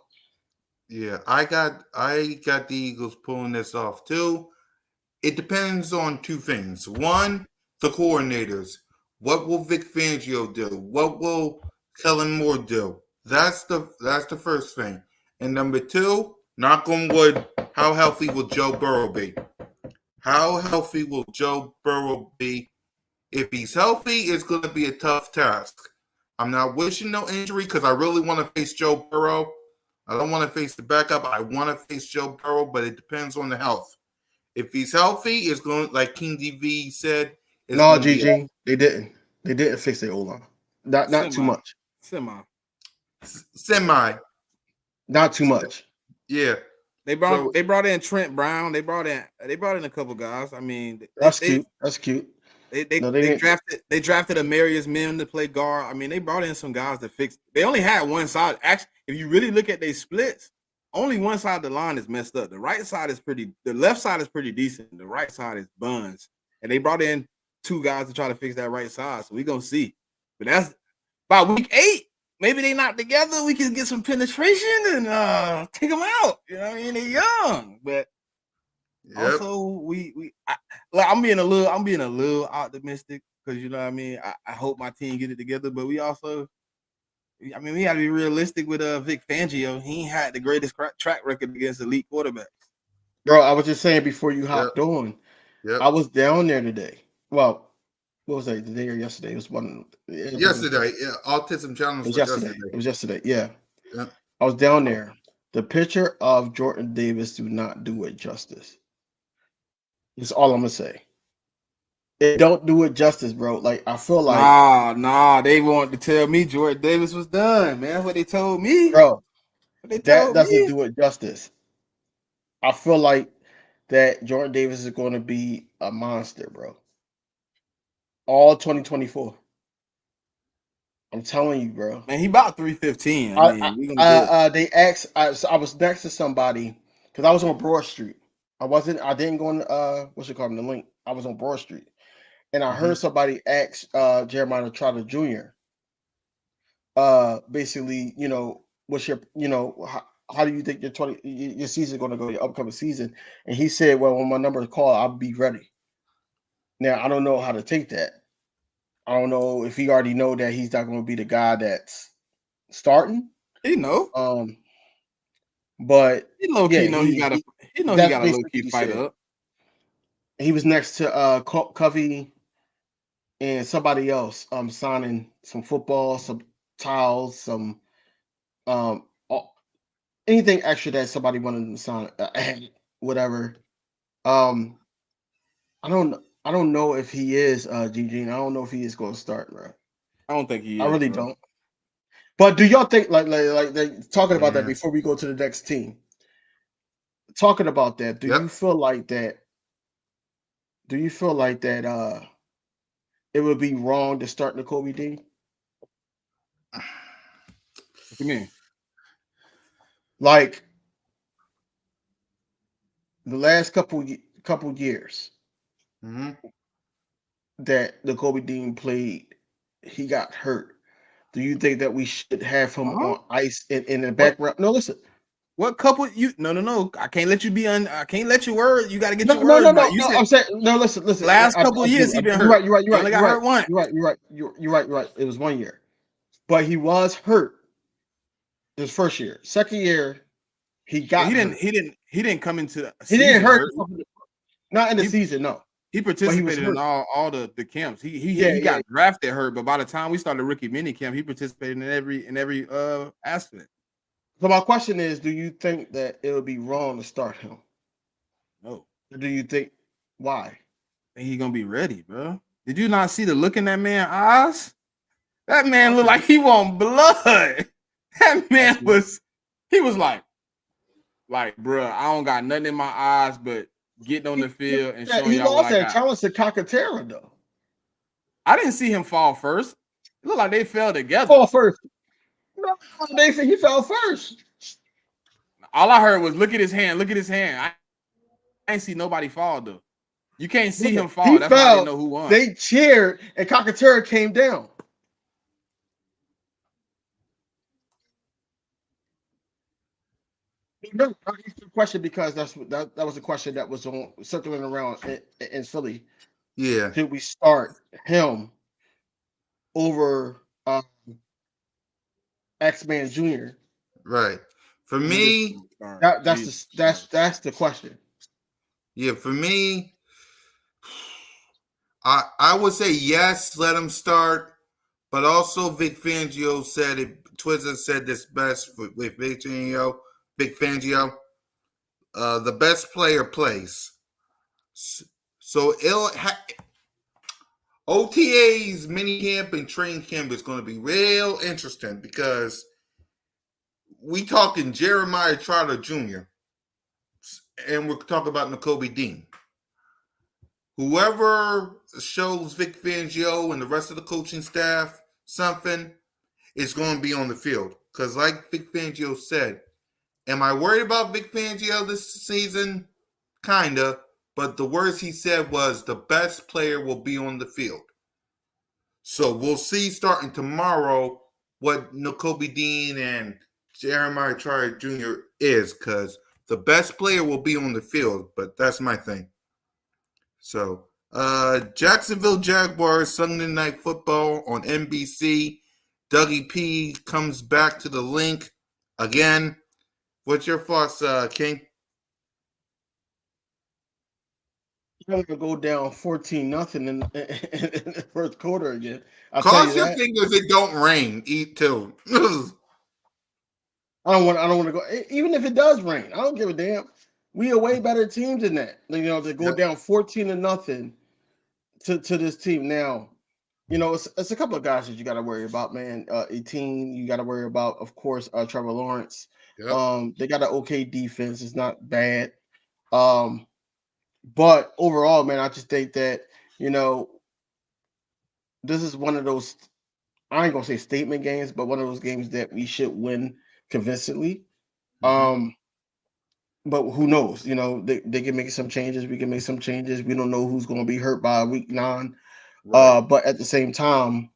Yeah, I got the Eagles pulling this off too. It depends on 2 things. One, the coordinators. What will Vic Fangio do? What will Kellen Moore do? That's the first thing. And number 2, knock on wood, how healthy will Joe Burrow be? How healthy will Joe Burrow be? If he's healthy, it's going to be a tough task. I'm not wishing no injury because I really want to face Joe Burrow. I don't want to face the backup. I want to face Joe Burrow, but it depends on the health. If he's healthy, it's going like King DV said. No, GG, they didn't. They didn't fix the O-line. Not too much. Semi. Not too much. Yeah. They brought in Trent Brown. They brought in a couple guys. I mean, that's cute. They drafted Amarius Mims to play guard. I mean, they brought in some guys to fix. They only had one side. Actually, if you really look at their splits, only one side of the line is messed up. The right side is the left side is pretty decent. The right side is buns. And they brought in 2 guys to try to fix that right side. So we're gonna see. But that's by week 8. Maybe they not together. We can get some penetration and take them out. You know what I mean? They're young, but also I'm being a little optimistic because you know what I mean. I hope my team get it together, but we also I mean, we got to be realistic with Vic Fangio. He ain't had the greatest track record against elite quarterbacks. Bro, I was just saying before you Yep. hopped on, Yep. I was down there today. Well, what was that? Today or yesterday? It was one. Yesterday, yeah. Autism Challenge It was was yesterday. It was yesterday. Yeah. Yep. I was down there. The picture of Jordan Davis do not do it justice. That's all I'm gonna say. It don't do it justice, bro. Like I feel like Nah, they wanted to tell me Jordan Davis was done, man. That's what they told me. bro, What they that told doesn't me. do it justice. I feel like that Jordan Davis is going to be a monster, bro. All 2024. I'm telling you, bro. Man, he about 315. I mean, we gonna get They asked. So I was next to somebody because I was on Broad Street. I didn't go on. What's it called? The link. I was on Broad Street, and I heard somebody ask Jeremiah Trotter Jr. Basically, what's your, how do you think your season going to go, your upcoming season? And he said, well, when my number is called, I'll be ready. Now I don't know how to take that. I don't know if he already know that he's not going to be the guy that's starting. But he low key yeah, he got a low key fight up. He was next to Covey and somebody else signing some football, some towels, some anything extra that somebody wanted to sign, whatever. I don't know if he is Gene. I don't know if he is going to start, bro. I don't think he is. I really don't. But do y'all think like talking about that before we go to the next team? Talking about that, do you feel like that? Do you feel like that? It would be wrong to start Nakobe Dean? What you mean? Like the last couple years that Nakobe Dean played, he got hurt. Do you think that we should have him on ice in the background? No, listen. What couple you? No. I can't let you be on. I can't let you word. You got to get your No. words right. You No, said I'm saying no. Listen. last couple years he been hurt. You're right. He only got hurt once. You're right. It was 1 year, but he was hurt this first year. Second year, he got. He didn't come into the he didn't hurt. Not in the season, no. He participated in all the camps. He got drafted hurt, but by the time we started rookie mini camp, he participated in every aspect. So my question is, do you think that it would be wrong to start him? No. Or do you think why? I think he's gonna be ready, bro. Did you not see the look in that man's eyes? That man looked like he want blood. That man was like, bro, I don't got nothing in my eyes but getting on the field and showing y'all what I got. He lost that challenge to Calcaterra, though. I didn't see him fall first. It looked like they fell together. Fall first. No, they said he fell first. All I heard was, look at his hand. Look at his hand. I ain't see nobody fall, though. You can't see him fall. That's why I didn't know who won. They cheered, and Calcaterra came down. No, I asked the question because that was a question that was circling around in Philly. Yeah. Should we start him over X-Man Jr.? Right. For me, that's the question. Yeah, for me, I would say yes, let him start, but also Vic Fangio said it. Twizzler said this best with Vic Fangio. The best player plays. So OTA's mini camp and training camp is going to be real interesting because we talking Jeremiah Trotter Jr. and we're talking about Nakobe Dean. Whoever shows Vic Fangio and the rest of the coaching staff something is going to be on the field. Because like Vic Fangio said, am I worried about Vic Fangio this season? Kinda. But the words he said was the best player will be on the field. So we'll see starting tomorrow what Nakobe Dean and Jeremiah Trotter Jr. is, because the best player will be on the field, but that's my thing. So, Jacksonville Jaguars, Sunday Night Football on NBC. Dougie P comes back to the link again. What's your thoughts, King? You're gonna go down 14-0 in the first quarter again. I'll tell you Cross your that. fingers it don't rain. Eat too. I don't want to go. Even if it does rain, I don't give a damn. We are way better teams than that. You know, to go Yep. down 14-0 to this team now. You know, it's a couple of guys that you got to worry about, man. 18, you got to worry about, of course, Trevor Lawrence. Yep. They got an okay defense. It's not bad. But overall, man, I just think that, you know, this is one of those, I ain't gonna say statement games, but one of those games that we should win convincingly. Mhm. But who knows? You know, they can make some changes. We can make some changes. We don't know who's going to be hurt by week 9. Right. But at the same time,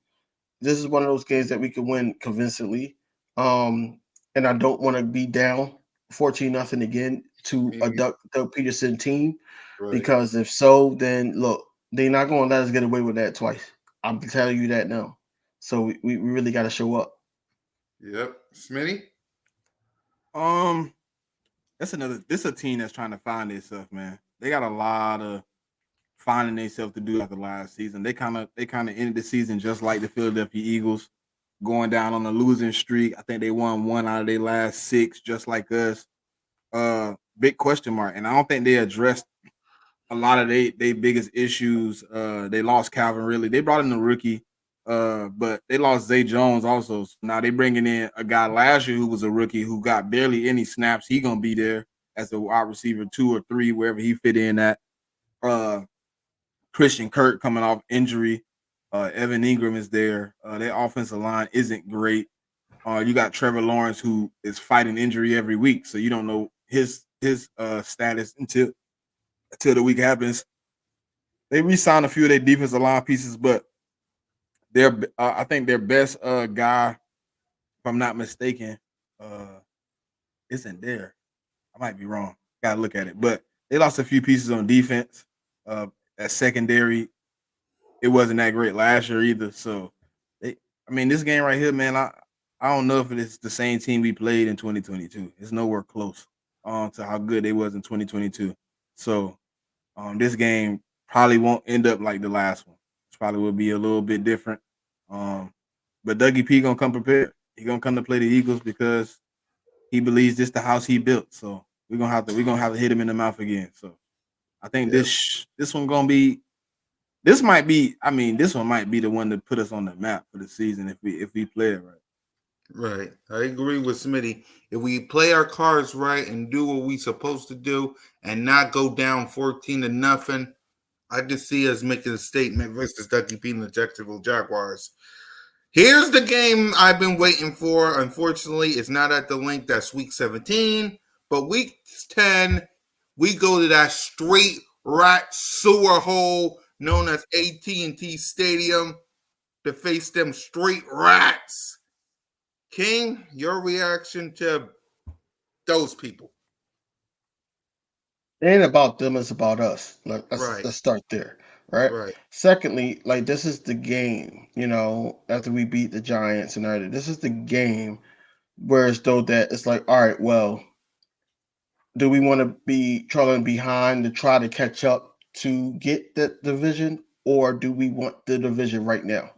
this is one of those games that we can win convincingly. And I don't want to be down 14-0 again to a Doug Peterson team, Right. because if so, then look, they're not going to let us get away with that twice. I'm telling you that now. So we really got to show up. Yep. Smitty? This is a team that's trying to find themselves, man. They got a lot of finding themselves to do after last season. They kind of ended the season just like the Philadelphia Eagles, going down on a losing streak. I think they won 1 out of their last 6, just like us. Big question mark. And I don't think they addressed a lot of their biggest issues. They lost Calvin Ridley. They brought in a rookie, but they lost Zay Jones also. So now they bringing in a guy last year who was a rookie who got barely any snaps. He gonna be there as a wide receiver 2 or 3, wherever he fit in at. Christian Kirk coming off injury. Evan Ingram is there. Their offensive line isn't great. You got Trevor Lawrence, who is fighting injury every week, so you don't know his status until the week happens. They re-signed a few of their defensive line pieces, but I think their best guy, if I'm not mistaken, isn't there. I might be wrong. Gotta look at it. But they lost a few pieces on defense. At secondary, it wasn't that great last year either. So, this game right here, man, I don't know if it's the same team we played in 2022. It's nowhere close to how good they was in 2022. So, this game probably won't end up like the last one. It probably will be a little bit different. But Dougie P gonna come prepared. He gonna come to play the Eagles because he believes this the house he built. So we're gonna have to hit him in the mouth again. So I think this one gonna be. This one might be the one to put us on the map for the season if we play it right. Right. I agree with Smitty. If we play our cards right and do what we supposed to do and not go down 14-0, I just see us making a statement versus Dougie P and the Jacksonville Jaguars. Here's the game I've been waiting for. Unfortunately, it's not at the link. That's week 17. But week 10, we go to that straight rat sewer hole known as AT&T Stadium to face them straight rats. King, your reaction to those people? It ain't about them, it's about us. Right. Let's start there. Right. Right. Secondly, like, this is the game, you know, after we beat the Giants and everything. This is the game where it's though that it's like, all right, well, do we want to be trailing behind to try to catch up to get the division, or do we want the division right now?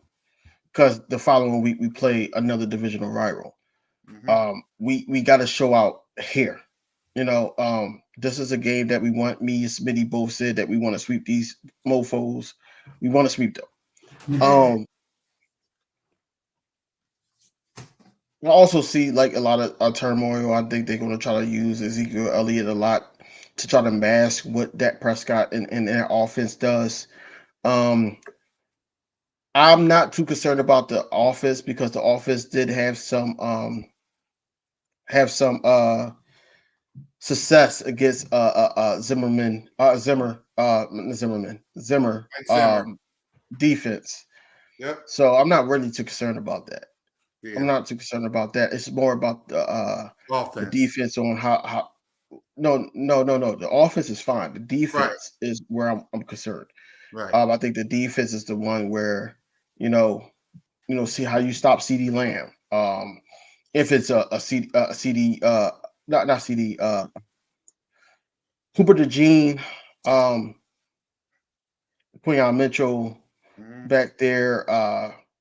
Because the following week we play another divisional rival. We got to show out here. You know, this is a game that we want. Me and Smitty both said that we want to sweep these mofos. We want to sweep them. I also see like a lot of turmoil. I think they're going to try to use Ezekiel Elliott a lot to try to mask what Dak Prescott and their offense does. I'm not too concerned about the offense because the offense did have some success against Zimmer defense. Yep. So I'm not really too concerned about that. Yeah. I'm not too concerned about that. It's more about the defense on how no. The offense is fine. The defense is where I'm concerned. Right. I think the defense is the one where, you know, see how you stop CD Lamb. If it's a CD, not CD, Cooper DeJean, Quinyon Mitchell back there.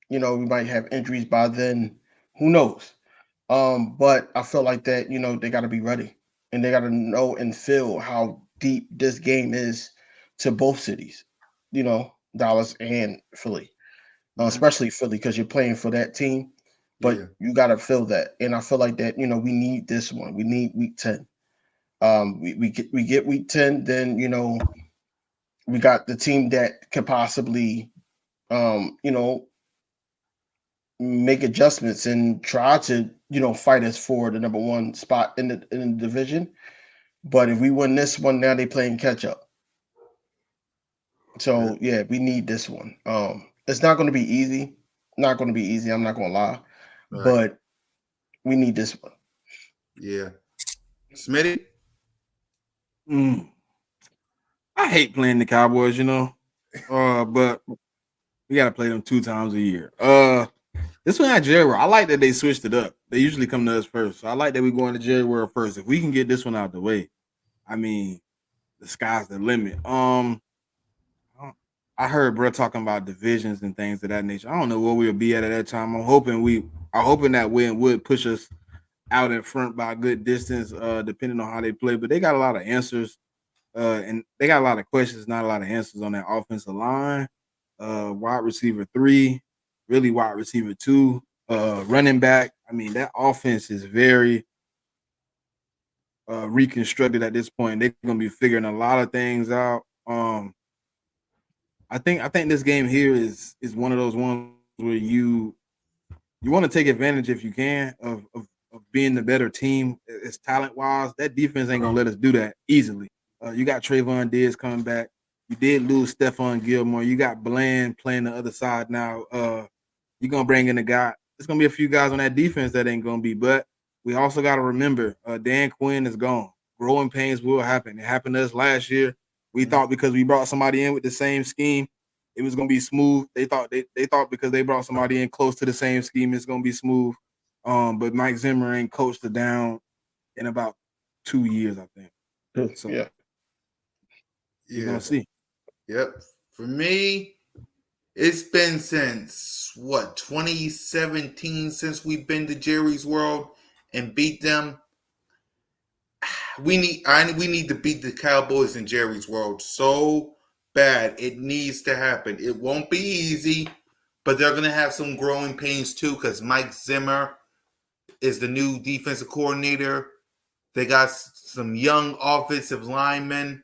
We might have injuries by then. Who knows? But I feel like that, they got to be ready and they got to know and feel how deep this game is to both cities, Dallas and Philly, especially Philly, because you're playing for that team. But you got to feel that. And I feel like that, we need this one. We need week 10. We get week 10, then, we got the team that could possibly, make adjustments and try to, fight us for the number one spot in the division. But if we win this one, now they playing catch up. So yeah, we need this one. It's not going to be easy. Not going to be easy. I'm not going to lie, but we need this one. Yeah, Smitty. I hate playing the Cowboys, but we got to play them 2 times a year. This one at Jerry World, I like that they switched it up. They usually come to us first, so I like that we go into Jerry World first. If we can get this one out the way, I mean, the sky's the limit. I heard bro talking about divisions and things of that nature. I don't know where we'll be at that time. I'm hoping that win would push us out in front by a good distance, depending on how they play. But they got a lot of answers, and they got a lot of questions, not a lot of answers on that offensive line. Wide receiver 3, really wide receiver 2, running back. I mean, that offense is very reconstructed at this point. They're gonna be figuring a lot of things out. I think this game here is one of those ones where you want to take advantage if you can of being the better team. It's talent wise. That defense ain't gonna let us do that easily. You got Trayvon Diggs coming back. You did lose Stephon Gilmore. You got Bland playing the other side now. You're gonna bring in a guy. There's gonna be a few guys on that defense that ain't gonna be. But we also got to remember, Dan Quinn is gone. Growing pains will happen. It happened to us last year. We thought because we brought somebody in with the same scheme, it was gonna be smooth. They thought because they brought somebody in close to the same scheme, it's gonna be smooth. But Mike Zimmer ain't coached it down in about 2 years, I think. So yeah. You're gonna see. Yep. For me, it's been since 2017 since we've been to Jerry's World and beat them. We need to beat the Cowboys in Jerry's World so bad. It needs to happen. It won't be easy, but they're gonna have some growing pains too because Mike Zimmer is the new defensive coordinator. They got some young offensive linemen.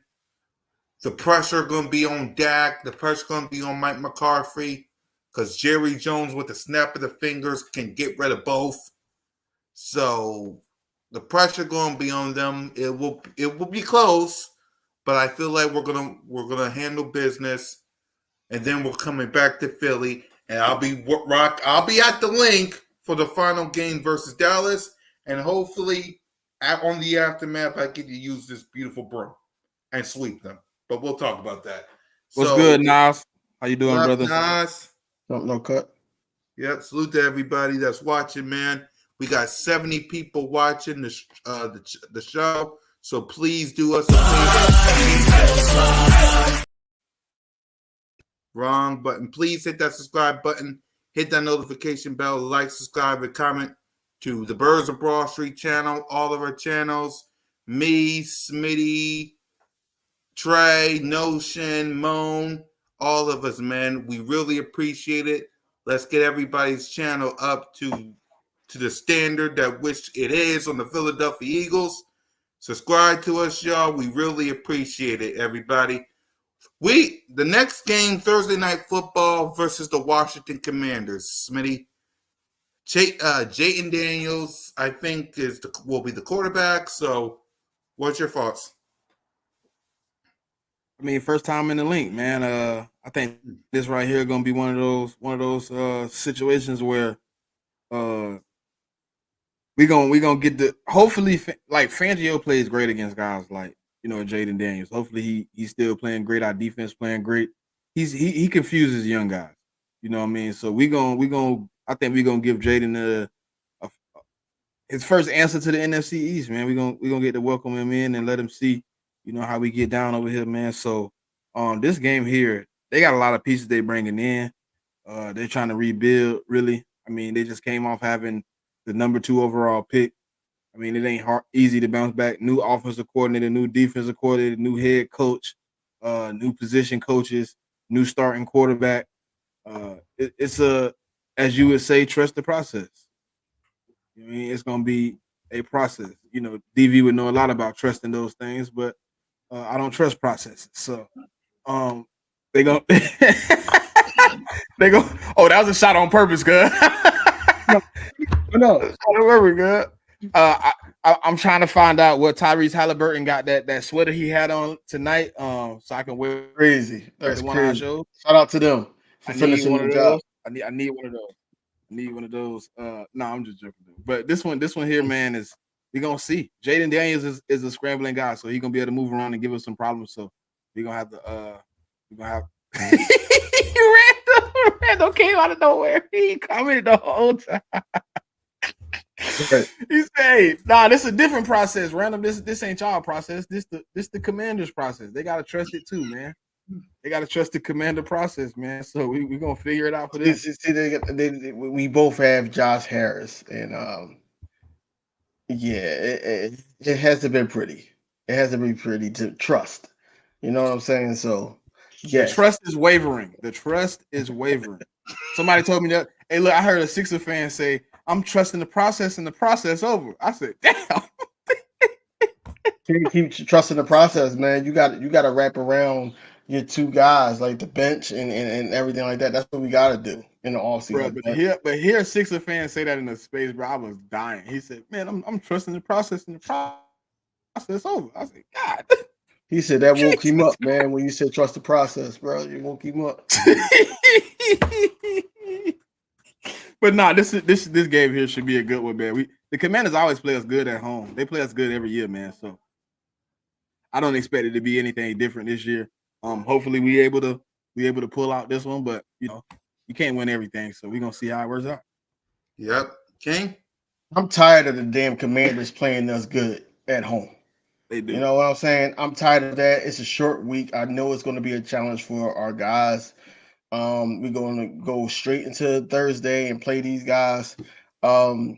The pressure going to be on Dak. The pressure going to be on Mike McCarthy because Jerry Jones, with the snap of the fingers, can get rid of both. So the pressure going to be on them. It will be close, but I feel like we're gonna handle business, and then we're coming back to Philly, and I'll be at the link for the final game versus Dallas, and hopefully on the aftermath I get to use this beautiful broom and sweep them. But we'll talk about that. What's good, Nas? How you doing, brother? Nas? No cut. Yep. Salute to everybody that's watching, man. We got 70 people watching the show, so please do us a favor. Wrong button. Please hit that subscribe button. Hit that notification bell. Like, subscribe, and comment to the Birds of Broad Street channel. All of our channels. Me, Smitty, Trey, Notion, Moan, all of us, man. We really appreciate it. Let's get everybody's channel up to the standard that which it is on the Philadelphia Eagles. Subscribe to us, y'all. We really appreciate it, everybody. The next game, Thursday Night Football versus the Washington Commanders. Smitty, Jayden Daniels, I think, will be the quarterback. So, what's your thoughts? I mean, first time in the link, man. I think this right here gonna be one of those situations where we gonna get the hopefully like Fangio plays great against guys like Jayden Daniels. Hopefully he's still playing great. Our defense playing great. He confuses young guys. You know what I mean? So we gonna I think we're gonna give Jaden his first answer to the NFC East, man. We're gonna get to welcome him in and let him see, how we get down over here, man. So this game here, they got a lot of pieces they bringing in. They're trying to rebuild, really. I mean, they just came off having the number 2 overall pick. I mean, it ain't easy to bounce back. New offensive coordinator, new defensive coordinator, new head coach, new position coaches, new starting quarterback. It's as you would say, trust the process. I mean, it's gonna be a process. DV would know a lot about trusting those things, but I don't trust processes. So, they go, they go. Oh, that was a shot on purpose, good. No, Very good. I'm trying to find out what Tyrese Halliburton got that sweater he had on tonight. So I can wear crazy. That's the one I crazy. showed. Shout out to them for I need finishing one the of job. those. I need one of those. I need one of those. No, I'm just joking. But this one here, man, is we're gonna see. Jaden Daniels is a scrambling guy, so he's gonna be able to move around and give us some problems. So we're gonna have to Randall came out of nowhere. He commented the whole time. Right. He said, "Nah, this is a different process. Random, this ain't y'all process. This the commander's process. They gotta trust it too, man. They gotta trust the commander process, man. So we gonna figure it out for them." See, we both have Josh Harris, and yeah, it hasn't been pretty. It hasn't been pretty to trust. You know what I'm saying? So, yes. The trust is wavering. The trust is wavering. Somebody told me that. Hey, look, I heard a Sixer fan say, "I'm trusting the process and the process over." I said, "Damn." Keep trusting the process, man. You got to wrap around your 2 guys, like the bench and everything like that. That's what we got to do in the offseason. Bro, but here Sixer fans say that in the space, bro. I was dying. He said, "Man, I'm trusting the process and the process over." I said, "God." He said that woke him up, man. When you said trust the process, bro, you woke him up. But nah, this game here should be a good one, man. The Commanders always play us good at home. They play us good every year, man. So I don't expect it to be anything different this year. Hopefully we able to pull out this one, but you can't win everything. So we're gonna see how it works out. Yep. King? I'm tired of the damn Commanders playing us good at home. They do. You know what I'm saying? I'm tired of that. It's a short week. I know it's going to be a challenge for our guys. We're going to go straight into Thursday and play these guys. But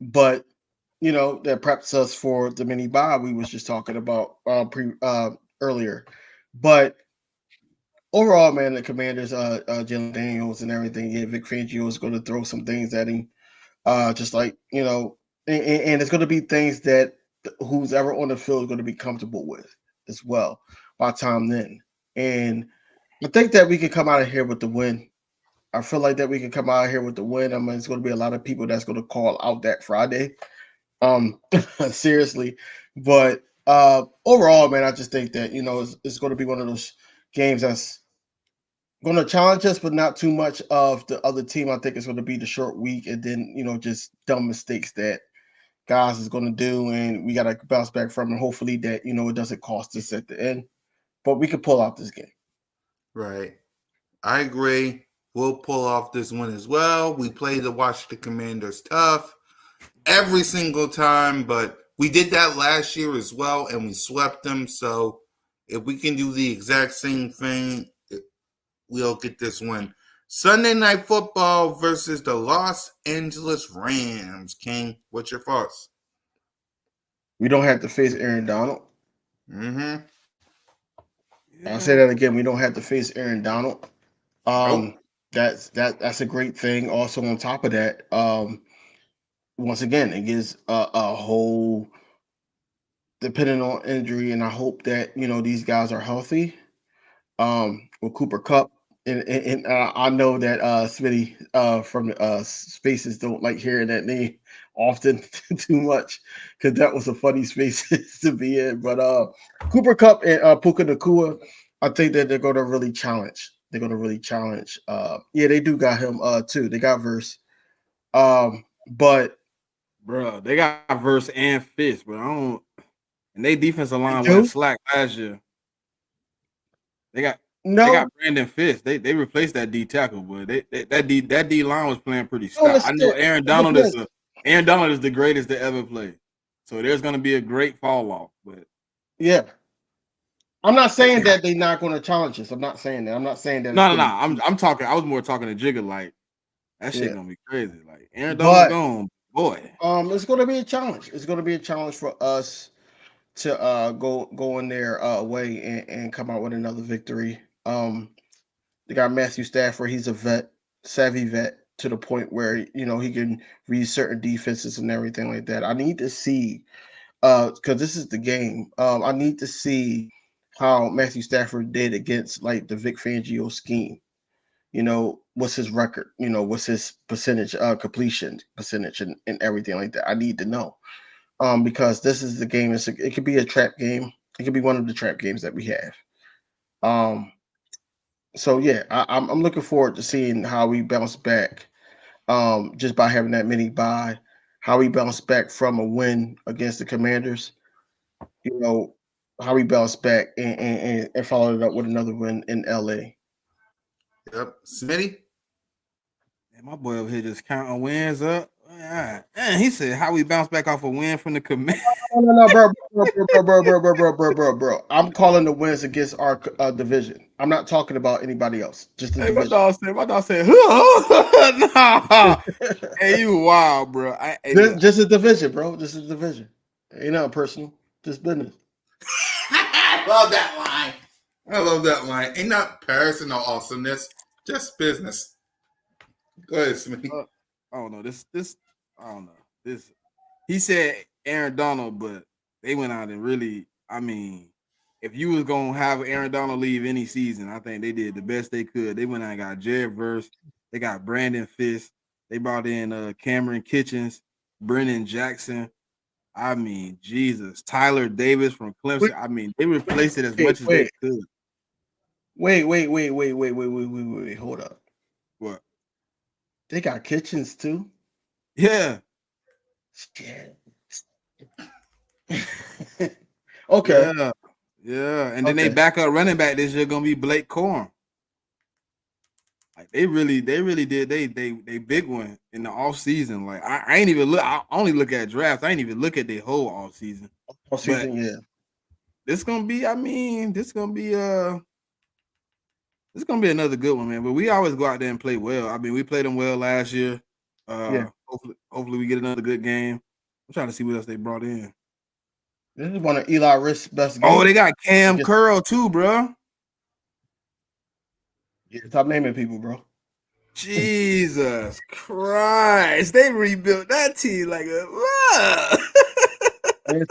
that preps us for the mini bye we was just talking about earlier. But overall, man, the Commanders, Jalen Daniels and everything, yeah, Vic Fangio is going to throw some things at him. Just like, and it's going to be things that who's ever on the field is going to be comfortable with as well by time then. And I think that we can come out of here with the win. I feel like that we can come out of here with the win. I mean, it's going to be a lot of people that's going to call out that Friday. Seriously. But overall, man, I just think that, it's going to be one of those games that's going to challenge us, but not too much of the other team. I think it's going to be the short week and then, just dumb mistakes that guys is going to do. And we got to bounce back from it. Hopefully that, it doesn't cost us at the end, but we can pull out this game. Right. I agree. We'll pull off this one as well. We play the Washington Commanders tough every single time, but we did that last year as well, and we swept them. So if we can do the exact same thing, we'll get this win. Sunday Night Football versus the Los Angeles Rams. King, what's your thoughts? We don't have to face Aaron Donald. Mm-hmm. I'll say that again. We don't have to face Aaron Donald. Nope. That's a great thing. Also, on top of that, once again, it gives a whole, depending on injury, and I hope that these guys are healthy. With Cooper Kupp, and I know that Smitty from Spaces don't like hearing that name often too much because that was a funny space to be in. But Cooper Kupp and Puka Nacua, I think that they're going to really challenge. They're going to really challenge. Yeah, they do got him too. They got Verse. But bro, they got Verse and Fist, but I don't. And they defensive line went slack last year. They got No, They got Brandon Fisk. They replaced that D tackle, but that D line was playing pretty I don't stout. I know understand. Aaron Donald is the greatest to ever play. So there's gonna be a great fall off. But Yeah. I'm not saying that they're not going to challenge us. I'm not saying that. I'm not saying that it's no. going to. I'm talking. I was more talking to Jigga. Like that shit Yeah. gonna be crazy. Like Aaron Donald But gone, boy. it's going to be a challenge. It's going to be a challenge for us to go in there away and come out with another victory. They got Matthew Stafford. He's a vet, savvy vet to the point where he can read certain defenses and everything like that. I need to see because this is the game. I need to see how Matthew Stafford did against like the Vic Fangio scheme. What's his record? What's his percentage, completion percentage, and everything like that. I need to know. Because this is the game. It could be a trap game. It could be one of the trap games that we have. So yeah, I'm looking forward to seeing how we bounce back. Just by having that mini bye, how we bounce back from a win against the Commanders. How we bounce back and followed it up with another win in LA. Yep. Smitty? Man, my boy over here just counting wins up. Man, he said how we bounce back off a win from the command. No, bro. I'm calling the wins against our division. I'm not talking about anybody else. Just the Hey, my division. dog said, nah. Hey, you wild, bro. Just a division, bro. Just a division. Ain't nothing personal. Just business. I love that line. I love that line. Ain't not personal awesomeness, just business. Go ahead, Smitty. I don't know. I don't know. This he said Aaron Donald, but they went out and really, I mean, if you was gonna have Aaron Donald leave any season, I think they did the best they could. They went out and got Jared Verse, they got Brandon Fisk, they brought in Cameron Kitchens, Brennan Jackson. I mean, Jesus, Tyler Davis from Clemson. I mean, they replaced it as much as they could. Wait. Hold up. What? They got Kitchens too? Yeah. Shit. Okay. Yeah. And then they back up running back this year gonna be Blake Corum. Like they really did they big one in the off season. Like I ain't even look. I only look at drafts. I ain't even look at the whole off season. Off season, yeah. This gonna be. I mean, this gonna be another good one, man. But we always go out there and play well. I mean, we played them well last year. Yeah. Hopefully we get another good game. I'm trying to see what else they brought in. This is one of Eli Risk's best games. Oh, they got Cam Curl too, bro. Yeah, stop naming people, bro. Jesus Christ. They rebuilt that team like a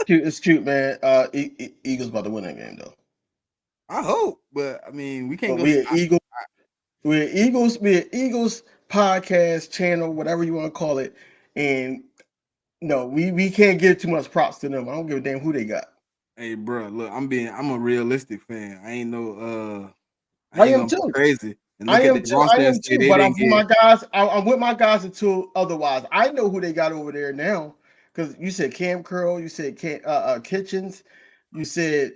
It's cute, man. Eagles about to win that game though. I hope, but I mean we can't go. We're Eagles podcast channel, whatever you want to call it. And no, we can't give too much props to them. I don't give a damn who they got. Hey, bro, look, I'm a realistic fan. I ain't no I am too. Crazy. And I am too. But I'm my guys. I'm with my guys until otherwise. I know who they got over there now because you said Cam Curl, you said Kitchens, you said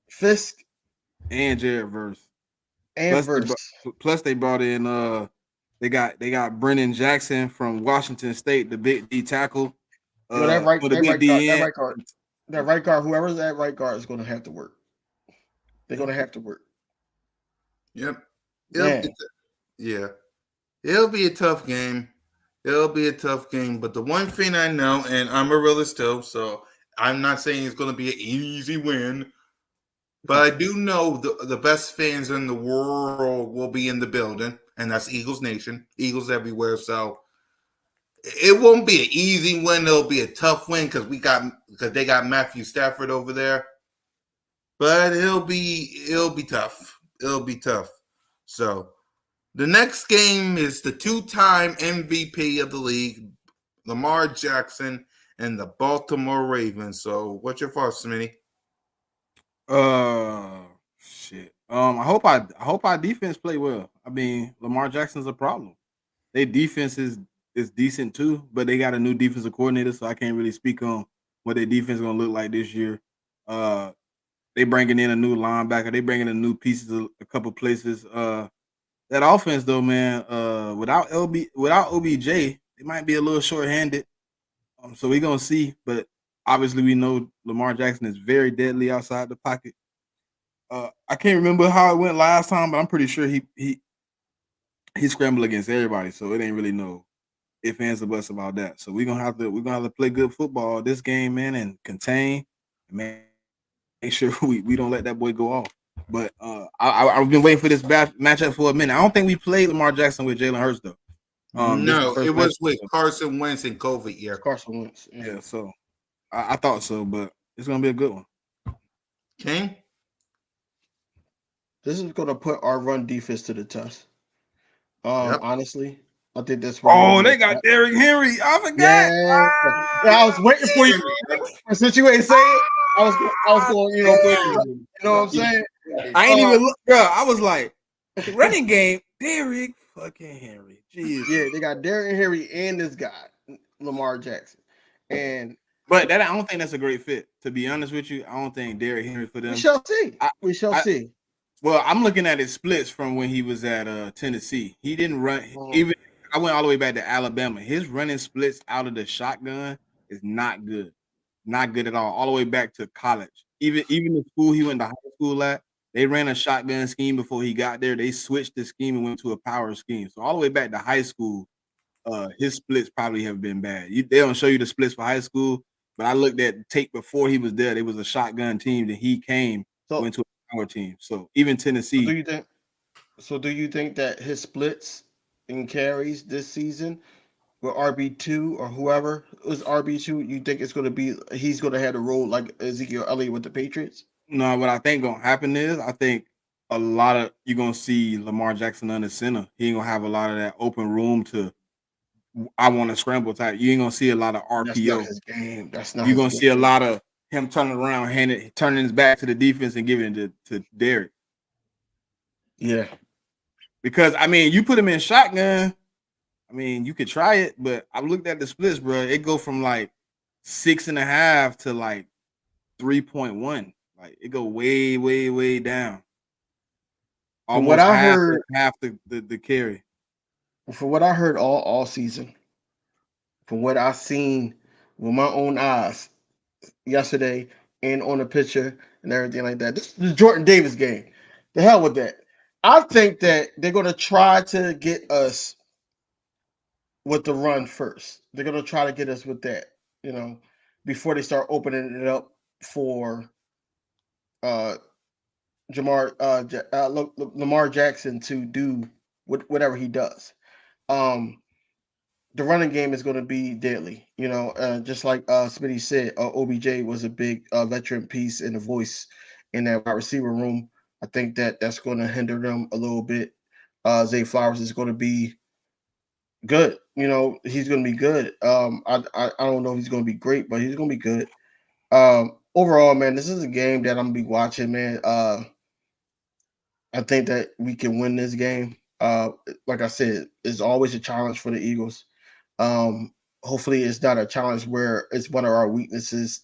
Fisk, and Jared Verse. Plus they brought in they got Brennan Jackson from Washington State, the big D tackle. That right guard, whoever's that right guard is going to have to work. They're going to have to work. Yep. It'll be a tough game. But the one thing I know, and I'm a realist too, so I'm not saying it's going to be an easy win, but I do know the best fans in the world will be in the building, and that's Eagles Nation, Eagles everywhere. So it won't be an easy win. It'll be a tough win because they got Matthew Stafford over there. But it'll be tough. It'll be tough. So the next game is the two-time MVP of the league, Lamar Jackson, and the Baltimore Ravens. So what's your thoughts, Smitty? Shit. I hope our defense play well. I mean, Lamar Jackson's a problem. Their defense is decent too, but they got a new defensive coordinator, so I can't really speak on what their defense is gonna look like this year. They bringing in a new linebacker. They bringing in new pieces, a couple places. That offense though, man. Without OBJ, they might be a little short-handed. So we're gonna see. But obviously, we know Lamar Jackson is very deadly outside the pocket. I can't remember how it went last time, but I'm pretty sure he scrambled against everybody. So it ain't really no ifs, ands, or buts about that. So we're gonna have to play good football this game, man, and contain, and make sure we don't let that boy go off. But I've been waiting for this matchup for a minute. I don't think we played Lamar Jackson with Jalen Hurts though. No, it was with Carson Wentz and COVID year. Carson Wentz. Yeah, so I thought so, but it's gonna be a good one. King? This is gonna put our run defense to the test. Yep. Honestly, I think that's why. Oh, they got Derrick Henry. I forgot. Yeah, I was waiting for you. Since you ain't say it, I was going. You know what I'm saying? I ain't even look, bro. I was like, running game, Derrick fucking Henry. Jeez. Yeah, they got Derrick Henry and this guy, Lamar Jackson, but I don't think that's a great fit. To be honest with you, I don't think Derrick Henry for them. We shall see. We shall see. Well, I'm looking at his splits from when he was at Tennessee. He didn't run even. I went all the way back to Alabama. His running splits out of the shotgun is not good, not good at all the way back to college. Even the school he went to high school at, they ran a shotgun scheme before he got there. They switched the scheme and went to a power scheme. So all the way back to high school, his splits probably have been bad. They don't show you the splits for high school, but I looked at tape before he was there. It was a shotgun team that he went to a power team. So even Tennessee. Do you think that his splits and carries this season with RB2 or whoever is RB2, you think he's going to have a role like Ezekiel Elliott with the Patriots? No, what I think going to happen is I think a lot of you're going to see Lamar Jackson under center. He ain't going to have a lot of that open room to I want to scramble type. You ain't going to see a lot of RPO. That's not his game. That's not. You're going to see a lot of him turning around, turning his back to the defense and giving it to Derrick. Yeah. Because, I mean, you put him in shotgun, I mean, you could try it, but I looked at the splits, bro. It go from like 6.5 to like 3.1. Like it go way, way, way down. From what I heard, half the carry. From what I heard all season, from what I seen with my own eyes yesterday and on the picture and everything like that, this is the Jordan Davis game. The hell with that. I think that they're going to try to get us with the run first. They're going to try to get us with that, before they start opening it up for Lamar Jackson to do whatever he does. The running game is going to be deadly, just like Smitty said, OBJ was a big veteran piece and a voice in that wide receiver room. I think that's going to hinder them a little bit. Zay Flowers is going to be good. He's going to be good. I don't know if he's going to be great, but he's going to be good. Overall, man, this is a game that I'm going to be watching, man. I think that we can win this game. Like I said, it's always a challenge for the Eagles. Hopefully it's not a challenge where it's one of our weaknesses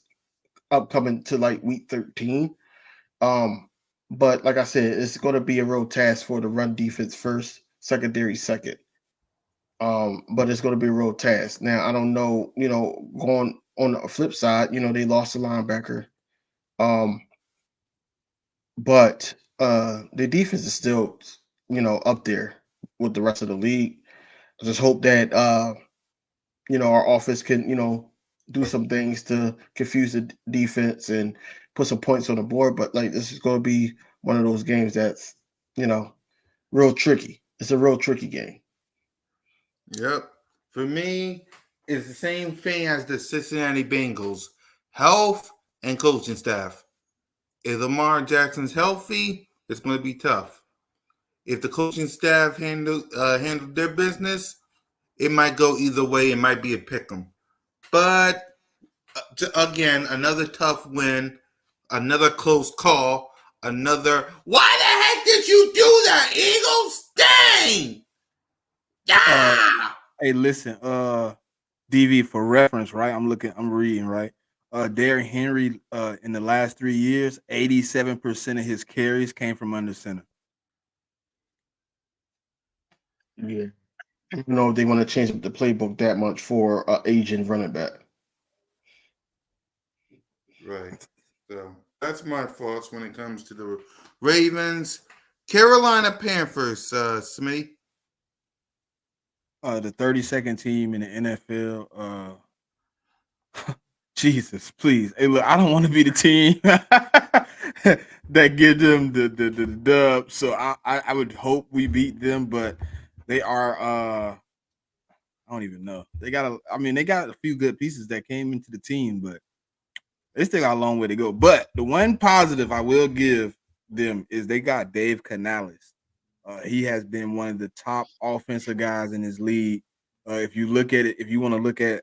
upcoming to like week 13. But like I said, it's going to be a real task for the run defense first, secondary second. But it's going to be a real task. Now, I don't know, going on the flip side, they lost a linebacker. But the defense is still, up there with the rest of the league. I just hope that, our offense can, do some things to confuse the defense and put some points on the board. But like, this is going to be one of those games that's, real tricky. It's a real tricky game. Yep. For me, it's the same thing as the Cincinnati Bengals. Health and coaching staff. If Lamar Jackson's healthy, it's going to be tough. If the coaching staff handle their business, it might go either way. It might be a pick 'em. But, again, another tough win, another close call, another, why the heck did you do that, Eagles? Dang! Hey, listen, DV, for reference, right? I'm reading, right? Derrick Henry in the last 3 years, 87% of his carries came from under center. Yeah. I don't know if they want to change up the playbook that much for Asian running back. Right. So that's my thoughts when it comes to the Ravens. Carolina Panthers, Smitty. The 32nd team in the NFL. Jesus, please. Hey, look, I don't want to be the team that give them the dub. So I would hope we beat them, but they are I don't even know. They got a few good pieces that came into the team, but they still got a long way to go. But the one positive I will give them is they got Dave Canales. He has been one of the top offensive guys in his league. If you look at it, if you want to look at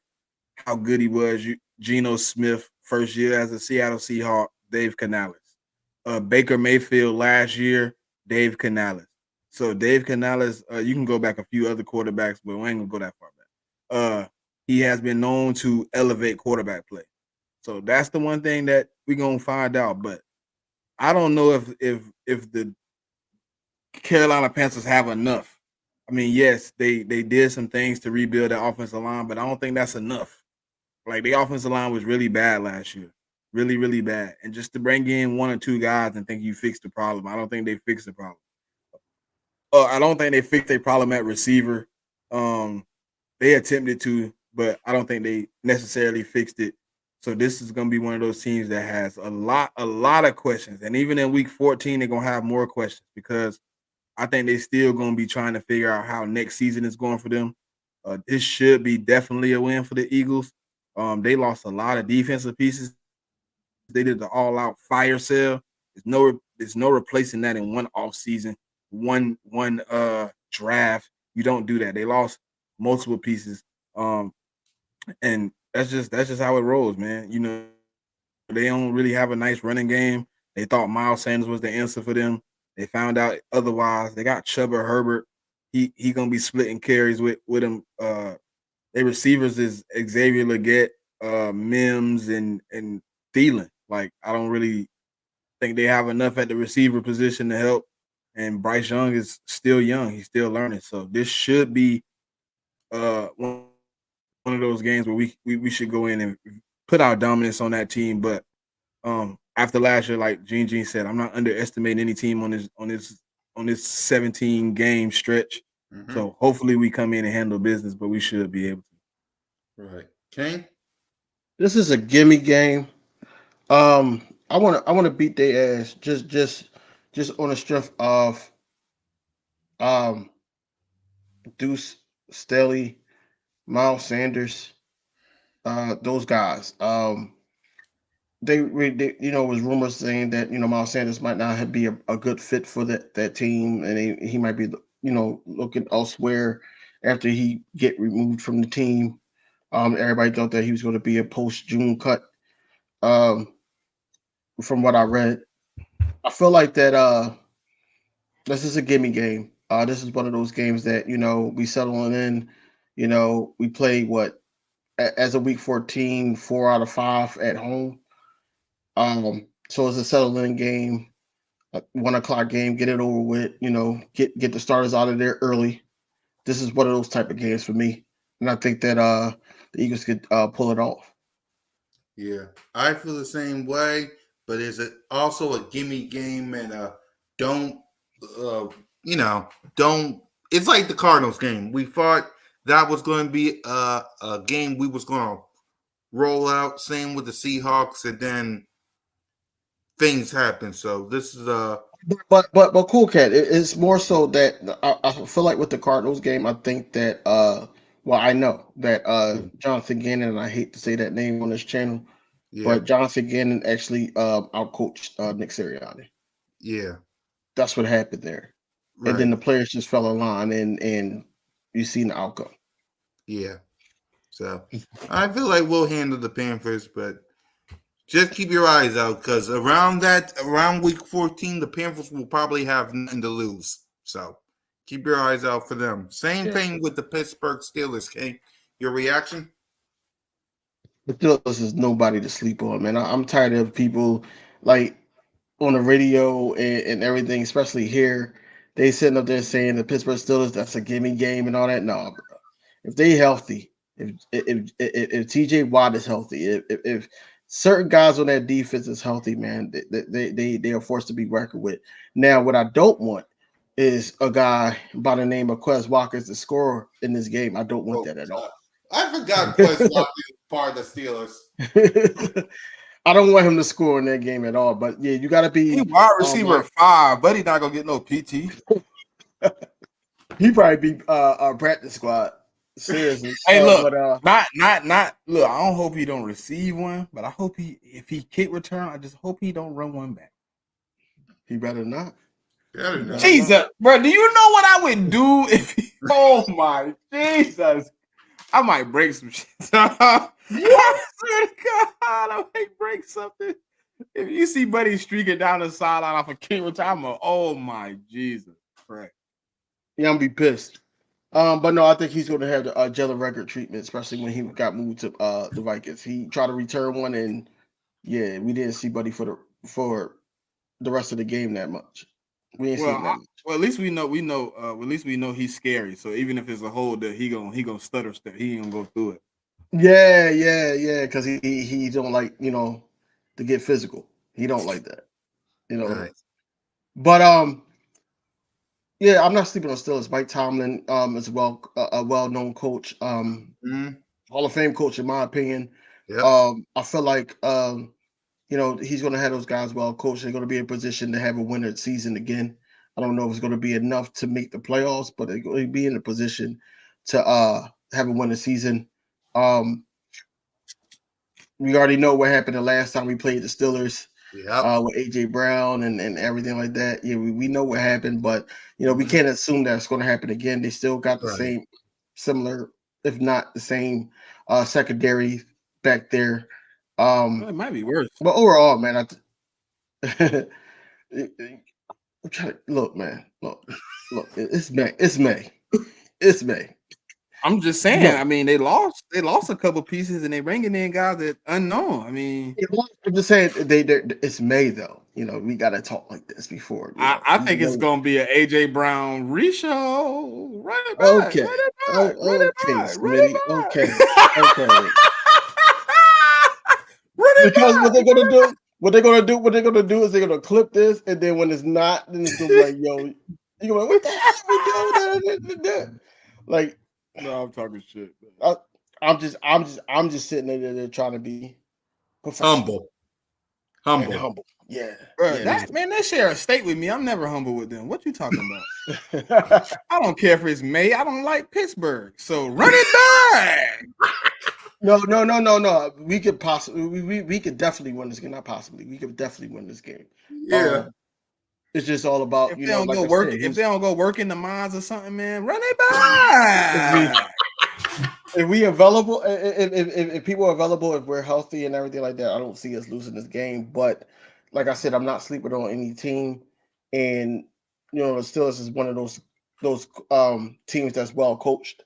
how good he was, Geno Smith first year as a Seattle Seahawk, Dave Canales. Baker Mayfield last year, Dave Canales. So Dave Canales, you can go back a few other quarterbacks, but we ain't gonna go that far back. He has been known to elevate quarterback play. So that's the one thing that we're gonna find out. But I don't know if the Carolina Panthers have enough. I mean, yes, they did some things to rebuild their offensive line, but I don't think that's enough. Like the offensive line was really bad last year, really, really bad. And just to bring in one or two guys and think you fixed the problem, I don't think they fixed the problem. I don't think they fixed their problem at receiver. They attempted to, but I don't think they necessarily fixed it. So this is going to be one of those teams that has a lot of questions. And even in week 14, they're going to have more questions because I think they still going to be trying to figure out how next season is going for them. This should be definitely a win for the Eagles. They lost a lot of defensive pieces. They did the all-out fire sale. There's no replacing that in one offseason, one draft. You don't do that. They lost multiple pieces. And that's just how it rolls, man. You know, they don't really have a nice running game. They thought Miles Sanders was the answer for them. They found out otherwise. They got Chuba Herbert. He gonna be splitting carries with him. Their receivers is Xavier Legette, Mims, and Thielen. Like I don't really think they have enough at the receiver position to help. And Bryce Young is still young; he's still learning. So this should be one of those games where we should go in and put our dominance on that team. But after last year, like Gene said, I'm not underestimating any team on this 17 game stretch. Mm-hmm. So hopefully we come in and handle business, but we should be able to. Right, King. This is a gimme game. I want to beat their ass just on the strength of Deuce Staley, Miles Sanders, those guys. They was rumors saying that Miles Sanders might not be a good fit for that team, and he might be looking elsewhere after he get removed from the team. Everybody thought that he was going to be a post June cut. From what I read, I feel like that this is a gimme game. This is one of those games that we settling in. We play as a week 14, 4 out of 5 at home. So it's a settling game, a 1:00 game. Get it over with. Get the starters out of there early. This is one of those type of games for me, and I think that the Eagles could pull it off. Yeah, I feel the same way, but it's also a gimme game, and don't. It's like the Cardinals game. We thought that was going to be a game we was going to roll out. Same with the Seahawks, and then things happen. So this is But Cool Cat, it's more so that I feel like with the Cardinals game, I think that I know that Jonathan Gannon, and I hate to say that name on this channel, but Jonathan Gannon actually outcoached Nick Sirianni. Yeah, that's what happened there. Right. And then the players just fell in line, and you seen the outcome. Yeah. So I feel like we'll handle the Panthers, but just keep your eyes out because around week 14, the Panthers will probably have nothing to lose. So keep your eyes out for them. Same thing with the Pittsburgh Steelers. Okay, your reaction? The Steelers is nobody to sleep on, man. I'm tired of people like on the radio and everything, especially here. They sitting up there saying the Pittsburgh Steelers, that's a gimme game and all that. No, bro. If they healthy, if TJ Watt is healthy, if certain guys on that defense is healthy, man, they are forced to be reckoned with. Now, what I don't want is a guy by the name of Quez Walker to score in this game. I don't want that at all. I forgot Quez Walker is part of the Steelers. I don't want him to score in that game at all. But yeah, you got to be He wide receiver 5, but he not gonna get no PT. He probably be practice squad. Seriously. Hey, look, but, not. Look, I don't hope he don't receive one, but I hope if he kick return, I just hope he don't run one back. He better not. Jesus, bro, do you know what I would do if he? Oh my Jesus, I might break some shit. I swear to God, I might break something. If you see Buddy streaking down the sideline off a kick return, oh my Jesus, correct. Yeah, I'm gonna be pissed. But no, I think he's going to have the Jalen record treatment, especially when he got moved to the Vikings. He tried to return one, and yeah, we didn't see Buddy for the rest of the game that much. We didn't see him that much. Well, at least we know. At least we know he's scary. So even if it's a hold, that he gonna stutter step. He ain't gonna go through it. Yeah. Because he don't like to get physical. He don't like that. Nice. But yeah, I'm not sleeping on Steelers. Mike Tomlin is a well-known coach, Hall of Fame coach in my opinion. Yep. I feel like he's going to have those guys well coached. They're going to be in position to have a winner season again. I don't know if it's going to be enough to make the playoffs, but they're going to be in a position to have a winning season. We already know what happened the last time we played the Steelers. Yep. With AJ Brown and everything like that. Yeah, we know what happened, but we can't assume that's going to happen again. They still got the same, similar, if not the same, secondary back there. It might be worse. But overall, man, I'm trying to look, man. Look. It's May. It's May. I'm just saying. I mean, they lost a couple pieces, and they bringing in guys that unknown. I mean, I'm just saying it's May though. We got to talk like this before. I think it's gonna be an AJ Brown re-show. Run it back. Okay. Smitty. Okay. Because what they're gonna do is they're gonna clip this, and then when it's not, then it's gonna be like, yo, you go like, what the hell we doing? Like, no, I'm talking shit. I'm just sitting there trying to be humble. Yeah, bro. Yeah, they share a state with me. I'm never humble with them. What you talking about? I don't care if it's May. I don't like Pittsburgh. So run it back. No. We could possibly, we could definitely win this game. Not possibly. We could definitely win this game. Yeah. It's just all about if they don't go work in the mines or something, man. Run it back. If we available, if people are available, if we're healthy and everything like that, I don't see us losing this game. But like I said, I'm not sleeping on any team, and the Steelers is one of those teams that's well coached.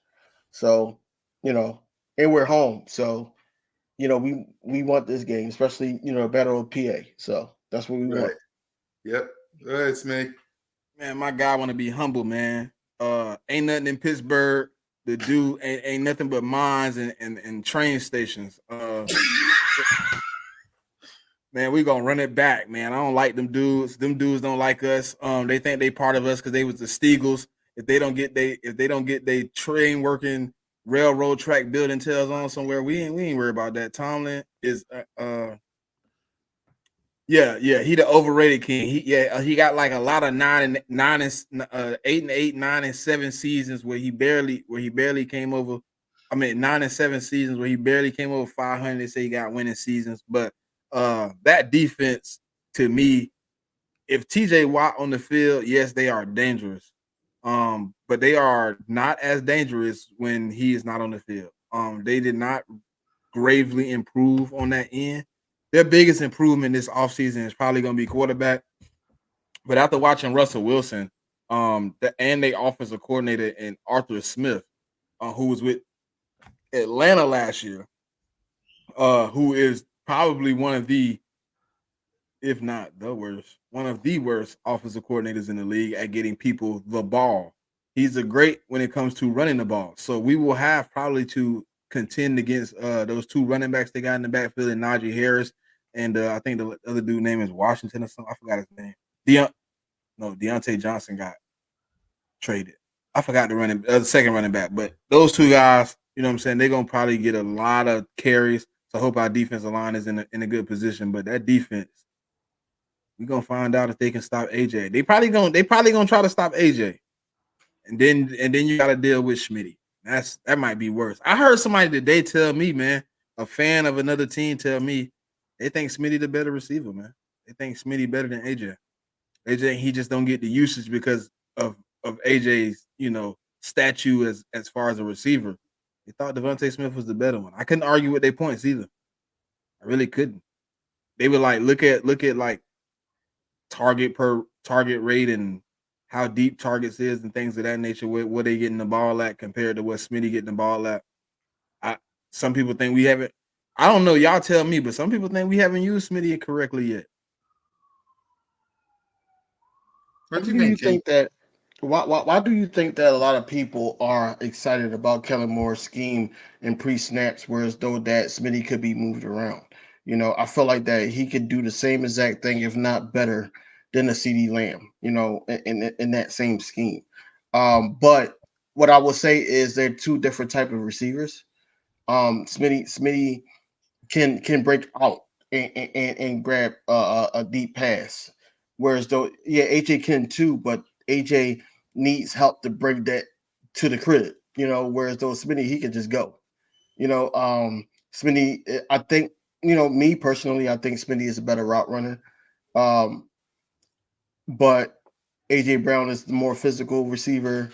So and we're home, so we want this game, especially a battle of PA. So that's what we want. Yep, it's me. Man, my guy want to be humble, man. Ain't nothing in Pittsburgh to do. Ain't nothing but mines and train stations. Man, we gonna run it back, man. I don't like them dudes. Them dudes don't like us. They think they part of us because they was the Steagles. If they don't get they train working railroad track building tails on somewhere, we ain't worried about that. Tomlin is yeah, he the overrated king. He got like a lot of 8 and 8, 9 and 7 seasons where he barely came over. I mean 9 and 7 seasons where he barely came over 500. They say he got winning seasons, but that defense to me, if TJ Watt on the field, yes, they are dangerous. But they are not as dangerous when he is not on the field. They did not gravely improve on that end. Their biggest improvement this offseason is probably going to be quarterback. But after watching Russell Wilson, and their offensive coordinator and Arthur Smith, who was with Atlanta last year, who is probably one of the, if not the worst, one of the worst offensive coordinators in the league at getting people the ball. He's a great when it comes to running the ball. So we will have probably to contend against those two running backs they got in the backfield, and Najee Harris, and I think the other dude name is Washington or something. I forgot his name. Deontay Johnson got traded. I forgot the second running back, but those two guys, you know what I'm saying, they're gonna probably get a lot of carries. So I hope our defensive line is in a good position. But that defense, we're gonna find out if they can stop AJ. They probably gonna try to stop AJ. And then you gotta deal with Schmitty. That might be worse. I heard somebody today tell me, man, a fan of another team tell me they think Schmitty the better receiver, man. They think Schmitty better than AJ. AJ, he just don't get the usage because of AJ's, statue as far as a receiver. They thought Devontae Smith was the better one. I couldn't argue with their points either. I really couldn't. They would like look at like target per target rate and how deep targets is and things of that nature, where they getting the ball at compared to what Smitty getting the ball at. Some people think we haven't. I don't know. Y'all tell me, but some people think we haven't used Smitty correctly yet. What do you think that? Why do you think that a lot of people are excited about Kellen Moore's scheme and pre-snaps, whereas though that Smitty could be moved around? I feel like that he could do the same exact thing, if not better, than a CeeDee Lamb. In that same scheme. But what I will say is they're two different type of receivers. Smitty can break out and grab a deep pass, whereas though AJ can too, but AJ needs help to bring that to the crib, whereas though Smitty, he can just go. Smitty, I think, me personally, I think Smitty is a better route runner. But AJ Brown is the more physical receiver,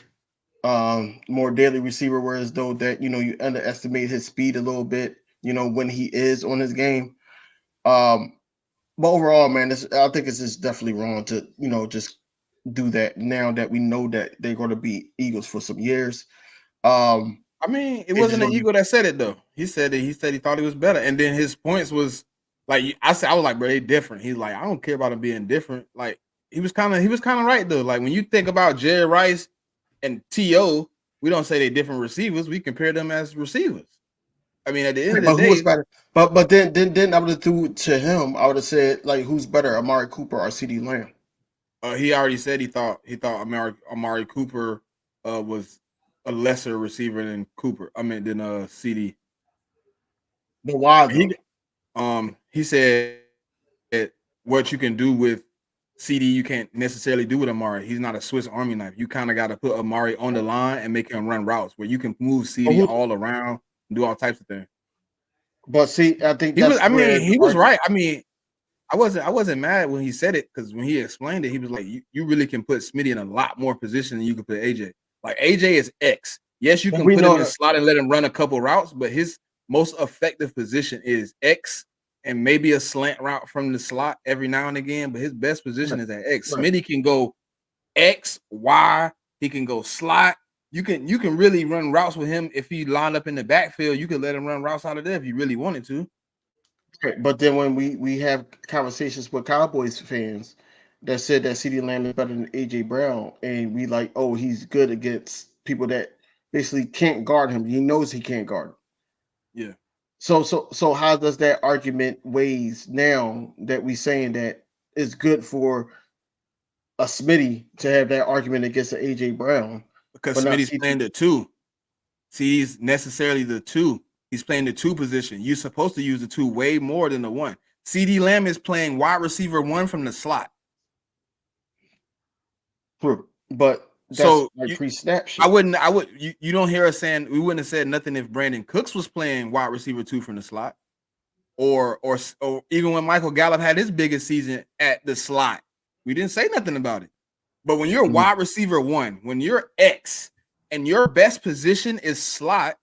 more daily receiver, whereas though that, you underestimate his speed a little bit, when he is on his game. But overall, man, I think it's just definitely wrong to, just do that now that we know that they're going to be Eagles for some years. I mean, it wasn't an Eagle that said it though. He said he thought he was better, and then his points was like I was like, bro, they different. He's like, I don't care about him being different. Like he was kind of right though. Like when you think about Jerry Rice and T.O., we don't say they're different receivers. We compare them as receivers. I mean, at the end of the day, who's better? But then I would have threw to him. I would have said, like, who's better, Amari Cooper or CeeDee Lamb? He already said he thought Amari Cooper was a lesser receiver than Cooper. I mean, than CeeDee. But why? He said that what you can do with CeeDee, you can't necessarily do with Amari. He's not a Swiss Army knife. You kind of got to put Amari on the line and make him run routes where you can move CeeDee all around and do all types of things. But see, I think he was right. I mean, I wasn't mad when he said it, because when he explained it, he was like, you really can put Smitty in a lot more position than you can put AJ. Like AJ is X. Yes, you can put him in the slot and let him run a couple routes, but his most effective position is X and maybe a slant route from the slot every now and again, but his best position is at X. Right. Smitty can go X, Y, he can go slot. You can really run routes with him. If he lined up in the backfield, you could let him run routes out of there if you really wanted to. But then when we have conversations with Cowboys fans that said that CeeDee Lamb is better than AJ Brown, and we like, oh, he's good against people that basically can't guard him. He knows he can't guard him. Yeah. So how does that argument weighs now that we saying that it's good for a Smitty to have that argument against an AJ Brown? Because Smitty's playing the two. See, he's necessarily the two. He's playing the two position. You're supposed to use the two way more than the one. CeeDee Lamb is playing wide receiver one from the slot. True. But that's like pre-snap shit. You don't hear us saying, we wouldn't have said nothing if Brandon Cooks was playing wide receiver two from the slot. Or even when Michael Gallup had his biggest season at the slot. We didn't say nothing about it. But when you're wide receiver one, when you're X and your best position is slot,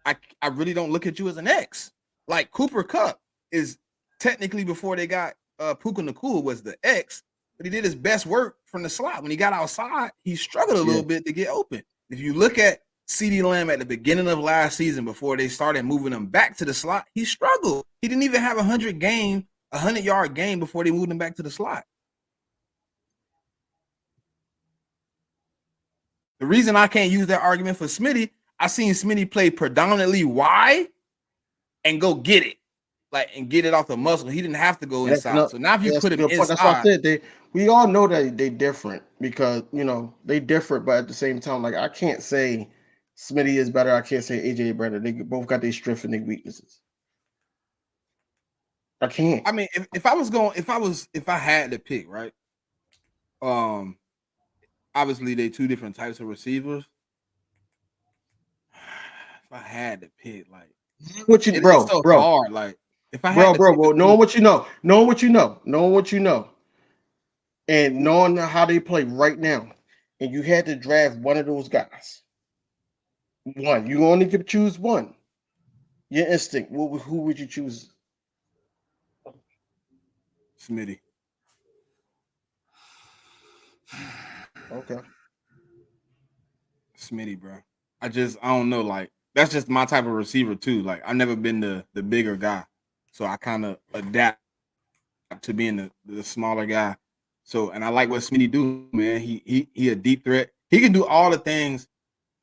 I really don't look at you as an X. Like Cooper Kupp is technically, before they got Puka Nacua, was the X, but he did his best work from the slot. When he got outside, he struggled a little bit to get open. If you look at CeeDee Lamb at the beginning of last season before they started moving him back to the slot, he struggled. He didn't even have a 100-yard game before they moved him back to the slot. The reason I can't use that argument for Smitty, I seen Smitty play predominantly wide and go get it, and get it off the muscle. He didn't have to go inside. So now if you put him inside, that's why I said we all know that they different because they different, but at the same time, like I can't say Smitty is better. I can't say AJ better. They both got their strengths and their weaknesses. I can't. I mean, if I had to pick, right? Obviously they two different types of receivers. If I had to pick, what you, bro, so bro, hard. Like if I had bro, knowing what you know, and knowing how they play right now, and you had to draft one of those guys. One, you only could choose one. Your instinct. Who would you choose? Smitty. Okay. Smitty, bro. I don't know. Like that's just my type of receiver too. Like I've never been the bigger guy, so I kind of adapt to being the smaller guy. So, and I like what Smitty do, man. He a deep threat. He can do all the things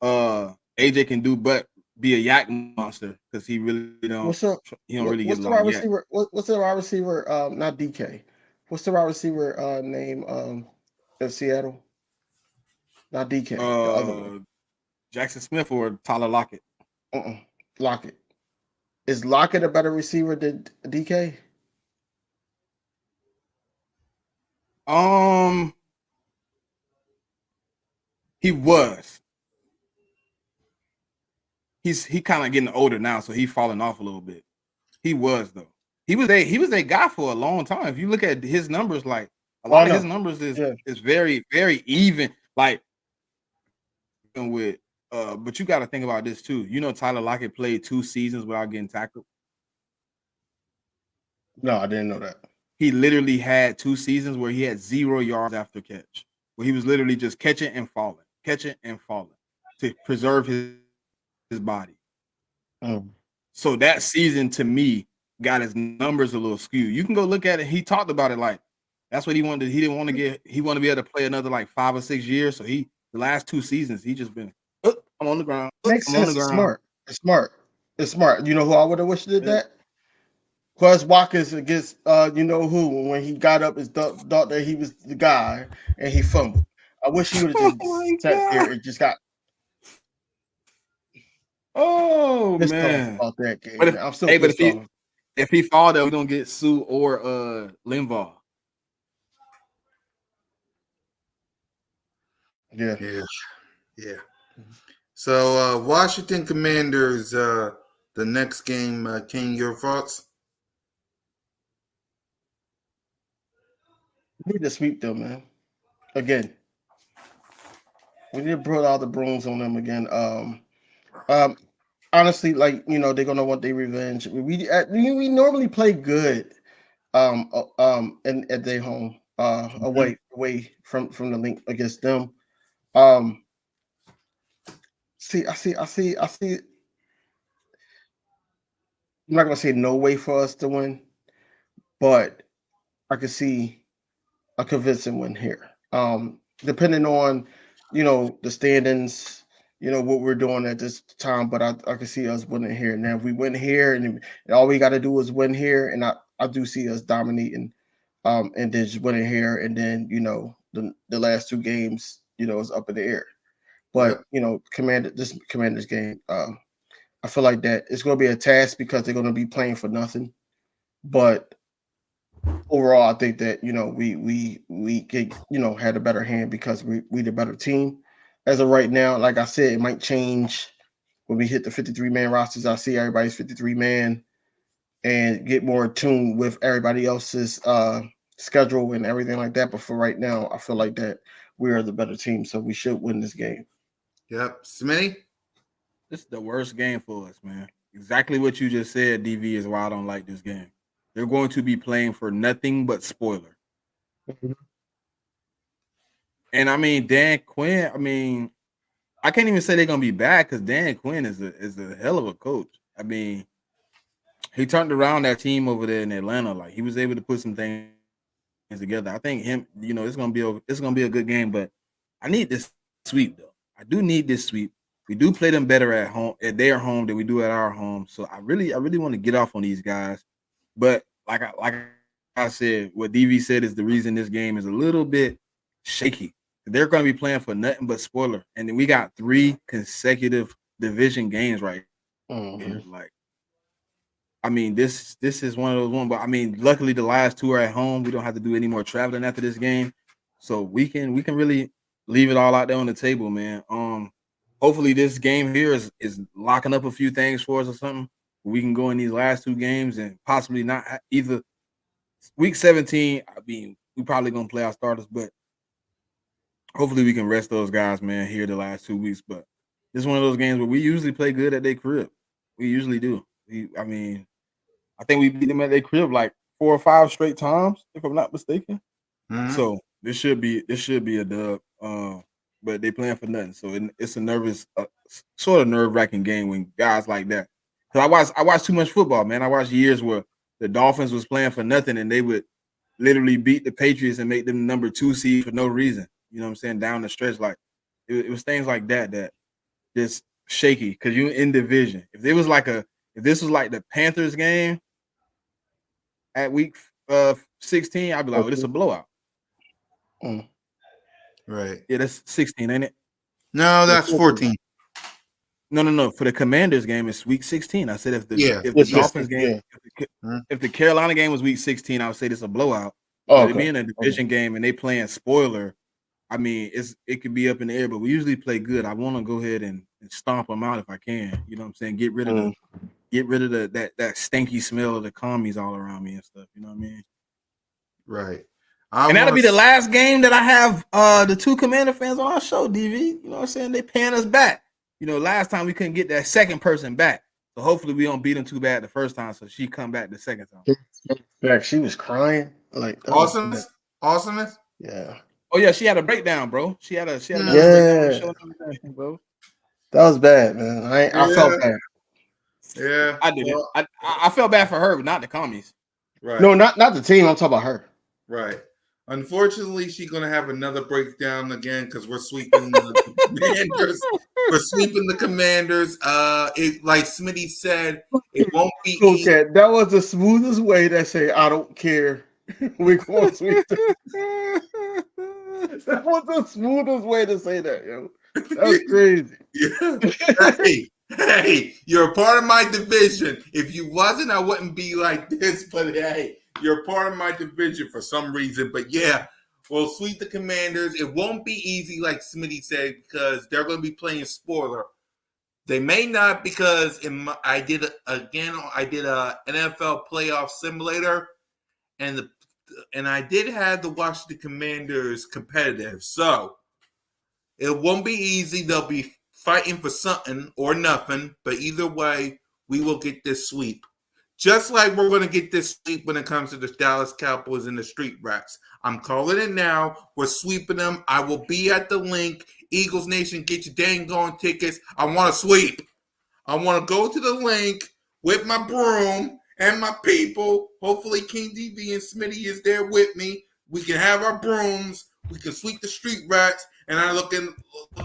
AJ can do, but be a yak monster because he really don't. What's up? He don't really get a the lot wide of receiver? What's the wide receiver? Not DK. What's the wide receiver name? Of Seattle. Not DK. The other one. Jackson Smith or Tyler Lockett. Lockett. Is Lockett a better receiver than DK? He was. He kind of getting older now, so he's falling off a little bit. He was though. He was a guy for a long time. If you look at his numbers, like a lot of his numbers is very, very even. Like with but you got to think about this too. Tyler Lockett played 2 seasons without getting tackled. No, I didn't know that. He literally had 2 seasons where he had 0 yards after catch, where he was literally just catching and falling to preserve his body. So that season to me got his numbers a little skewed. You can go look at it. He talked about it like that's what he wanted. He didn't want to get. He wanted to be able to play another 5 or 6 years. So the last 2 seasons he just been. I'm on the ground. Makes sense. On the ground. It's smart. You know who I would have wished did that? Quez Watkins against you know who when he got up, his thought that he was the guy and he fumbled. I wish he would have just sat there and just got. Oh man! About that game. But I'm still pissed off. If he fall, then we're gonna get Sue or Linval. Yeah. So Washington Commanders, the next game. King, your thoughts? We need to sweep them, man. Again, we need to put all the brooms on them again. Honestly, they're gonna want their revenge. We normally play good, and at their home, away from the link against them. I see. I'm not gonna say no way for us to win, but I can see a convincing win here. Depending on, the standings, what we're doing at this time, but I can see us winning here. Now, if we win here and all we got to do is win here, and I do see us dominating, and then just winning here, and then the last 2 games, is up in the air. But Commanders game, I feel like that it's going to be a task because they're going to be playing for nothing. But overall, I think that we get had a better hand because we the better team. As of right now, like I said, it might change when we hit the 53-man rosters. I see everybody's 53-man and get more attuned with everybody else's schedule and everything like that. But for right now, I feel like that we are the better team, so we should win this game. Yep, Smitty. This is the worst game for us, man. Exactly what you just said, DV, is why I don't like this game. They're going to be playing for nothing but spoiler. And I mean, Dan Quinn, I can't even say they're gonna be bad because Dan Quinn is a hell of a coach. I mean, he turned around that team over there in Atlanta. Like he was able to put some things together. I think him, it's gonna be a good game. But I need this sweep though. I do need this sweep. We do play them better at home at their home than we do at our home. So I really want to get off on these guys. But like I said, what DV said is the reason this game is a little bit shaky. They're going to be playing for nothing but spoiler, and then we got 3 consecutive division games right here. Like, I mean, this is one of those ones. But I mean, luckily the last 2 are at home. We don't have to do any more traveling after this game, so we can really leave it all out there on the table, man. Hopefully this game here is locking up a few things for us or something. We can go in these last 2 games and possibly not either. Week 17, I mean, we probably gonna play our starters, but hopefully we can rest those guys, man, here the last 2 weeks. But this is one of those games where we usually play good at their crib. We usually do. I mean, I think we beat them at their crib like 4 or 5 straight times, if I'm not mistaken. Mhm. So this should be a dub. But they playing for nothing. So it's a nervous, sort of nerve-wracking game when guys like that. Because I watched too much football, man. I watched years where the Dolphins was playing for nothing and they would literally beat the Patriots and make them number 2 seed for no reason. You know what I'm saying? Down the stretch, like it was things like that just shaky because you in division. If this was like the Panthers game at week 16, I'd be like, oh, this is a blowout. Right. Yeah, that's 16, ain't it? No, that's 14. No. For the Commanders game, it's week 16. I said if the It's Dolphins 15, game, if the Carolina game was week 16, I would say this is a blowout. Oh, But it being a division game and they playing spoiler, I mean, it could be up in the air, but we usually play good. I want to go ahead and stomp them out if I can. You know what I'm saying? Get rid of that stinky smell of the commies all around me and stuff. You know what I mean? Right. And that'll be the last game that I have the 2 Commander fans on our show, DV. You know what I'm saying? They paying us back. You know, last time we couldn't get that second person back. So hopefully we don't beat them too bad the first time. So she come back the second time. Back, she was crying. Like Awesomeness. Awesomeness. Yeah. Oh yeah, she had a breakdown, bro. She had a breakdown on the show, bro. That was bad, man. I felt bad. Yeah, I did. I felt bad for her, but not the commies. Right. No, not the team. I'm talking about her. Right. Unfortunately, she's gonna have another breakdown again because we're sweeping the Commanders. We're sweeping the Commanders. It like Smitty said, it won't be easy. Okay, that was the smoothest way to say I don't care. We're going to sweep. That was the smoothest way to say that, yo. That's crazy. Yeah. Hey, you're a part of my division. If you wasn't, I wouldn't be like this. But hey, you're part of my division for some reason. But yeah, we'll sweep the Commanders. It won't be easy, like Smitty said, because they're going to be playing spoiler. They may not because I did a NFL playoff simulator, and I did have the Washington Commanders competitive. So it won't be easy. They'll be fighting for something or nothing. But either way, we will get this sweep. Just like we're going to get this sweep when it comes to the Dallas Cowboys and the Street Rats. I'm calling it now. We're sweeping them. I will be at the link. Eagles Nation, get your dang gone tickets. I want to sweep. I want to go to the link with my broom and my people. Hopefully King DV and Smitty is there with me. We can have our brooms. We can sweep the Street Rats. And I look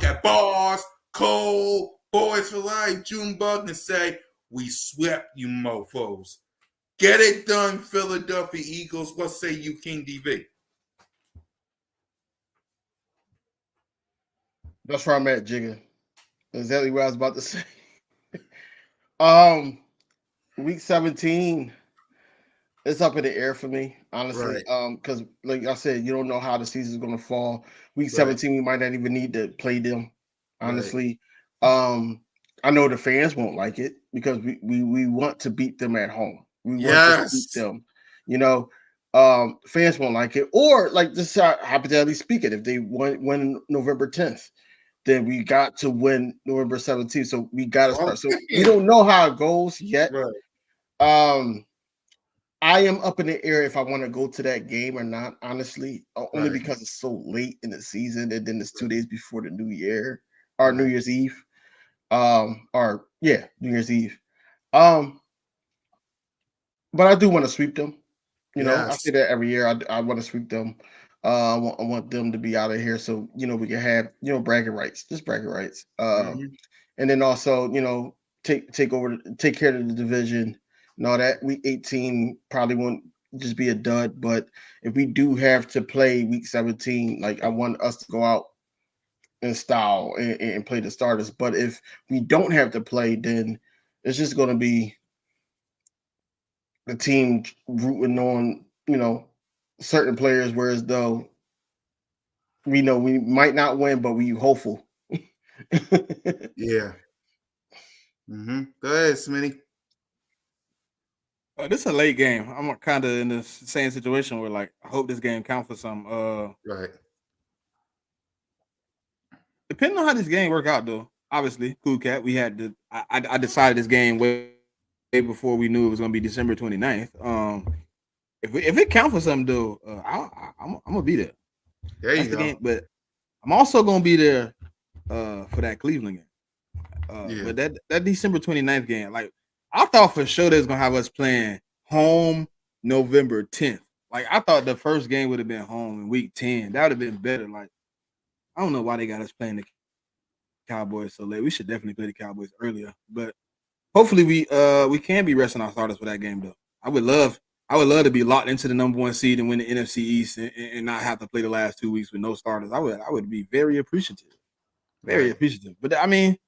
at Boss, Cole, Boys for Life, Junebug, and say, we swept you mofos. Get it done, Philadelphia Eagles. What say you, King DV? That's where I'm at, Jigga. Exactly what I was about to say. Week 17, it's up in the air for me, honestly. Right. Because like I said, you don't know how the season's gonna fall. Week 17, we might not even need to play them, honestly. Right. I know the fans won't like it because we want to beat them at home. We want to beat them. You know, fans won't like it. Or like this hypothetically speaking, if they win November 10th, then we got to win November 17th. So we got to start. So we don't know how it goes yet. Right. I am up in the air if I want to go to that game or not, honestly, only because it's so late in the season and then it's 2 days before the new year. or New Year's Eve. New Year's Eve. But I do want to sweep them. You know, I Yes. say that every year. I want to sweep them. I want them to be out of here so we can have bragging rights, just bragging rights. Mhm. And then also take care of the division and all that. Week 18 probably won't just be a dud, but if we do have to play week 17, like I want us to go out in style and play the starters. But if we don't have to play, then it's just going to be the team rooting on certain players, whereas though we know we might not win, but we hopeful. Yeah. Go ahead, Smitty. This is a late game. I'm kind of in the same situation where, like, I hope this game counts for some. Right. Depending on how this game work out, though, obviously, Cool Cat, we had to. I decided this game way before we knew it was going to be December 29th. If it counts for something, though, I'm gonna be there. There That's you the go. game, but I'm also gonna be there for that Cleveland game. Yeah. But that December 29th game, like, I thought for sure they was gonna have us playing home November 10th. Like, I thought the first game would have been home in week 10. That would have been better. Like, I don't know why they got us playing the Cowboys so late. We should definitely play the Cowboys earlier. But hopefully we can be resting our starters for that game, though. I would love to be locked into the number 1 seed and win the NFC East and not have to play the last 2 weeks with no starters. I would be very appreciative. Very appreciative. But I mean,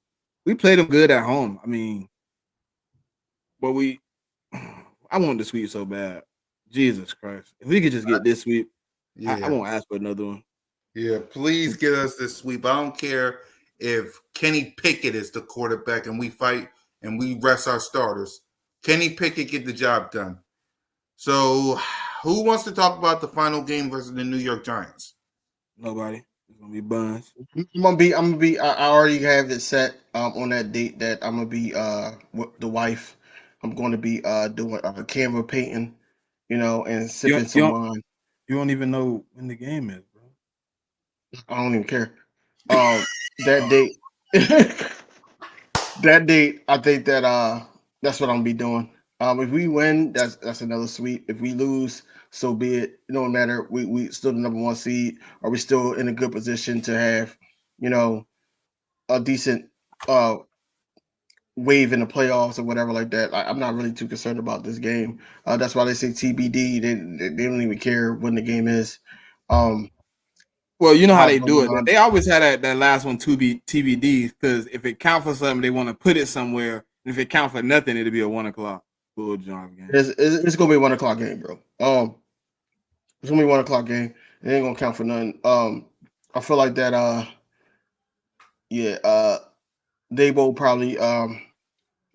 we played them good at home. I mean, but I want the sweep so bad. Jesus Christ. If we could just get this sweep, Yeah. I won't ask for another one. Yeah, please get us this sweep. I don't care if Kenny Pickett is the quarterback and we fight and we rest our starters. Kenny Pickett get the job done. So, who wants to talk about the final game versus the New York Giants? Nobody. It's gonna be Buns. I'm gonna be. I already have it set on that date that I'm gonna be with the wife. I'm going to be doing camera painting, and sipping some wine. You don't even know when the game is, bro. I don't even care. That date, I think that that's what I'm gonna be doing. If we win, that's another sweep. If we lose, so be it. It don't matter. We still the number 1 seed. Are we still in a good position to have, a decent wave in the playoffs or whatever like that? I'm not really too concerned about this game. That's why they say TBD. They don't even care when the game is. Well, you know how they do it. They always had that last one to be TBD, because if it counts for something, they want to put it somewhere. And if it counts for nothing, it'll be a 1 o'clock full job game. It's gonna be a 1 o'clock game, bro. It's gonna be a 1 o'clock game. It ain't gonna count for nothing. I feel like that. Dabo probably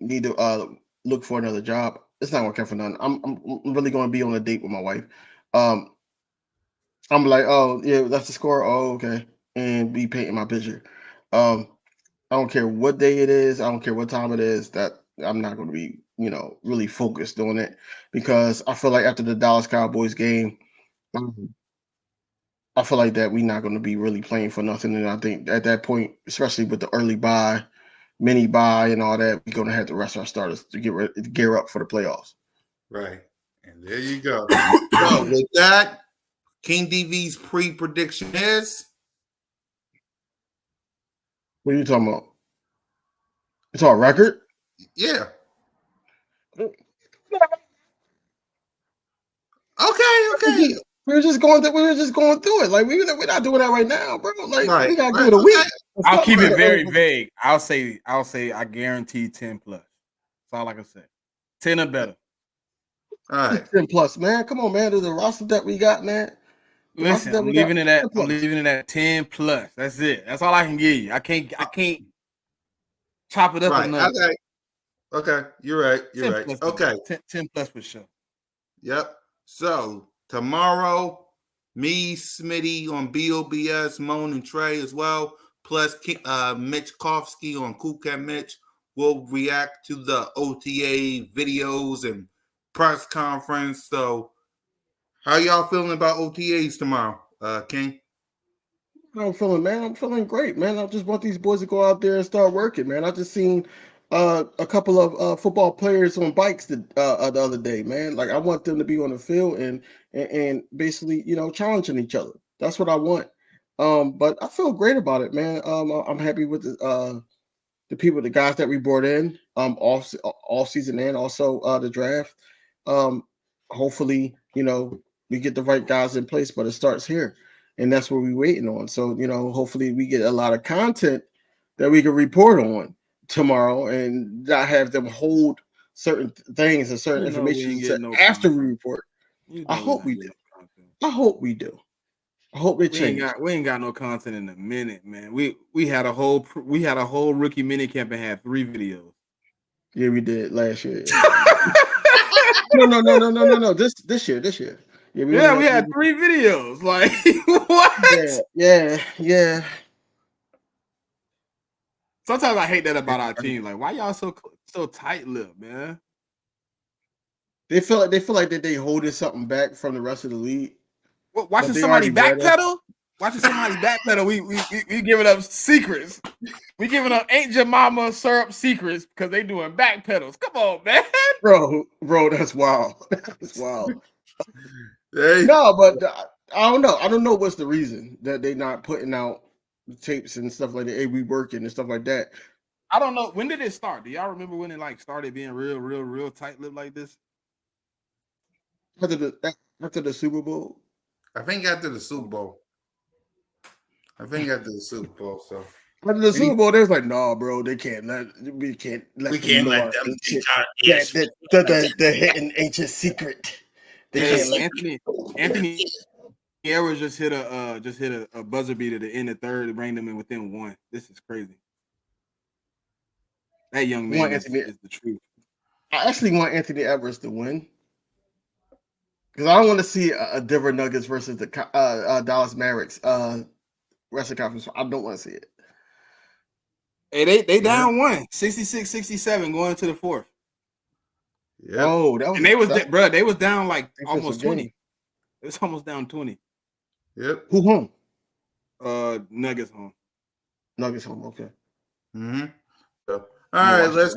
need to look for another job. It's not gonna count for nothing. I'm really gonna be on a date with my wife. I'm like, oh yeah, that's the score. Oh, okay, and be painting my picture. I don't care what day it is. I don't care what time it is. That I'm not going to be, really focused on it, because I feel like after the Dallas Cowboys game, I feel like that we're not going to be really playing for nothing. And I think at that point, especially with the early bye, mini bye, and all that, we're going to have to rest our starters to gear up for the playoffs. Right. And there you go. So with that, King DV's pre-prediction is. What are you talking about? It's our record? Yeah. Okay. We were just going through it. Like we're not doing that right now, bro. Like Right, we gotta right, give it a week. I'll keep it very vague. I'll say I guarantee 10 plus. That's all I can say. 10 or better. All right. 10 plus, man. Come on, man. There's a roster that we got, man. Listen, I'm leaving it at 10 plus. That's it. That's all I can give you. I can't chop it up Right. enough. Okay. You're right. Okay. 10 plus for sure. Yep. So tomorrow, me, Smitty on BOBS, Moan and Trey as well, plus Mitch Kofsky on Cool Cat Mitch will react to the OTA videos and press conference. So how y'all feeling about OTAs tomorrow, King? I'm feeling, man. I'm feeling great, man. I just want these boys to go out there and start working, man. I just seen a couple of football players on bikes the other day, man. Like I want them to be on the field and basically, challenging each other. That's what I want. But I feel great about it, man. I'm happy with the people, the guys that we brought in, all season and also the draft. Um, Hopefully, we get the right guys in place, but it starts here, and that's what we're waiting on. So, hopefully, we get a lot of content that we can report on tomorrow, and not have them hold certain things and certain You know we information ain't to getting no after we content. report. You I know we hope not we do. getting no content. I hope we do. I hope they We ain't change. got no content in a minute, man. We had a whole rookie mini camp and had 3 videos. Yeah, we did last year. No. This year. Yeah, we only Yeah, we had had 3 videos. Like what? yeah. Sometimes I hate that about our team. Like, why y'all so tight-lipped, man? They feel like that they holding something back from the rest of the league. Watching they somebody already better. backpedal? Watching somebody backpedal, we giving up secrets. We giving up Ain't Your Mama syrup secrets because they doing backpedals. Come on, man. Bro, that's wild. That's wild. Hey, No, but I don't know. I don't know what's the reason that they not putting out tapes and stuff like that. Hey, we working and stuff like that. I don't know. When did it start? Do y'all remember when it like started being real tight-lipped like this? After the Super Bowl. I think after the Super Bowl. So After the Super Bowl, they was like, "No, bro, we can't let them know our ancient, the hidden ancient secret. They can't let." Anthony Edwards just hit a buzzer beater to end the third to bring them in within 1. This is crazy. That young man is the truth. I actually want Anthony Edwards to win because I don't want to see a Denver Nuggets versus the Dallas Mavericks Western Conference. I don't want to see it. Hey, they down 1, 66-67 going into the 4th. Yeah. Oh, that was they was down like almost 20. It was almost down 20. Yep. Who home? Nuggets home. Nuggets home. Okay. Mm-hmm. So, all right, let's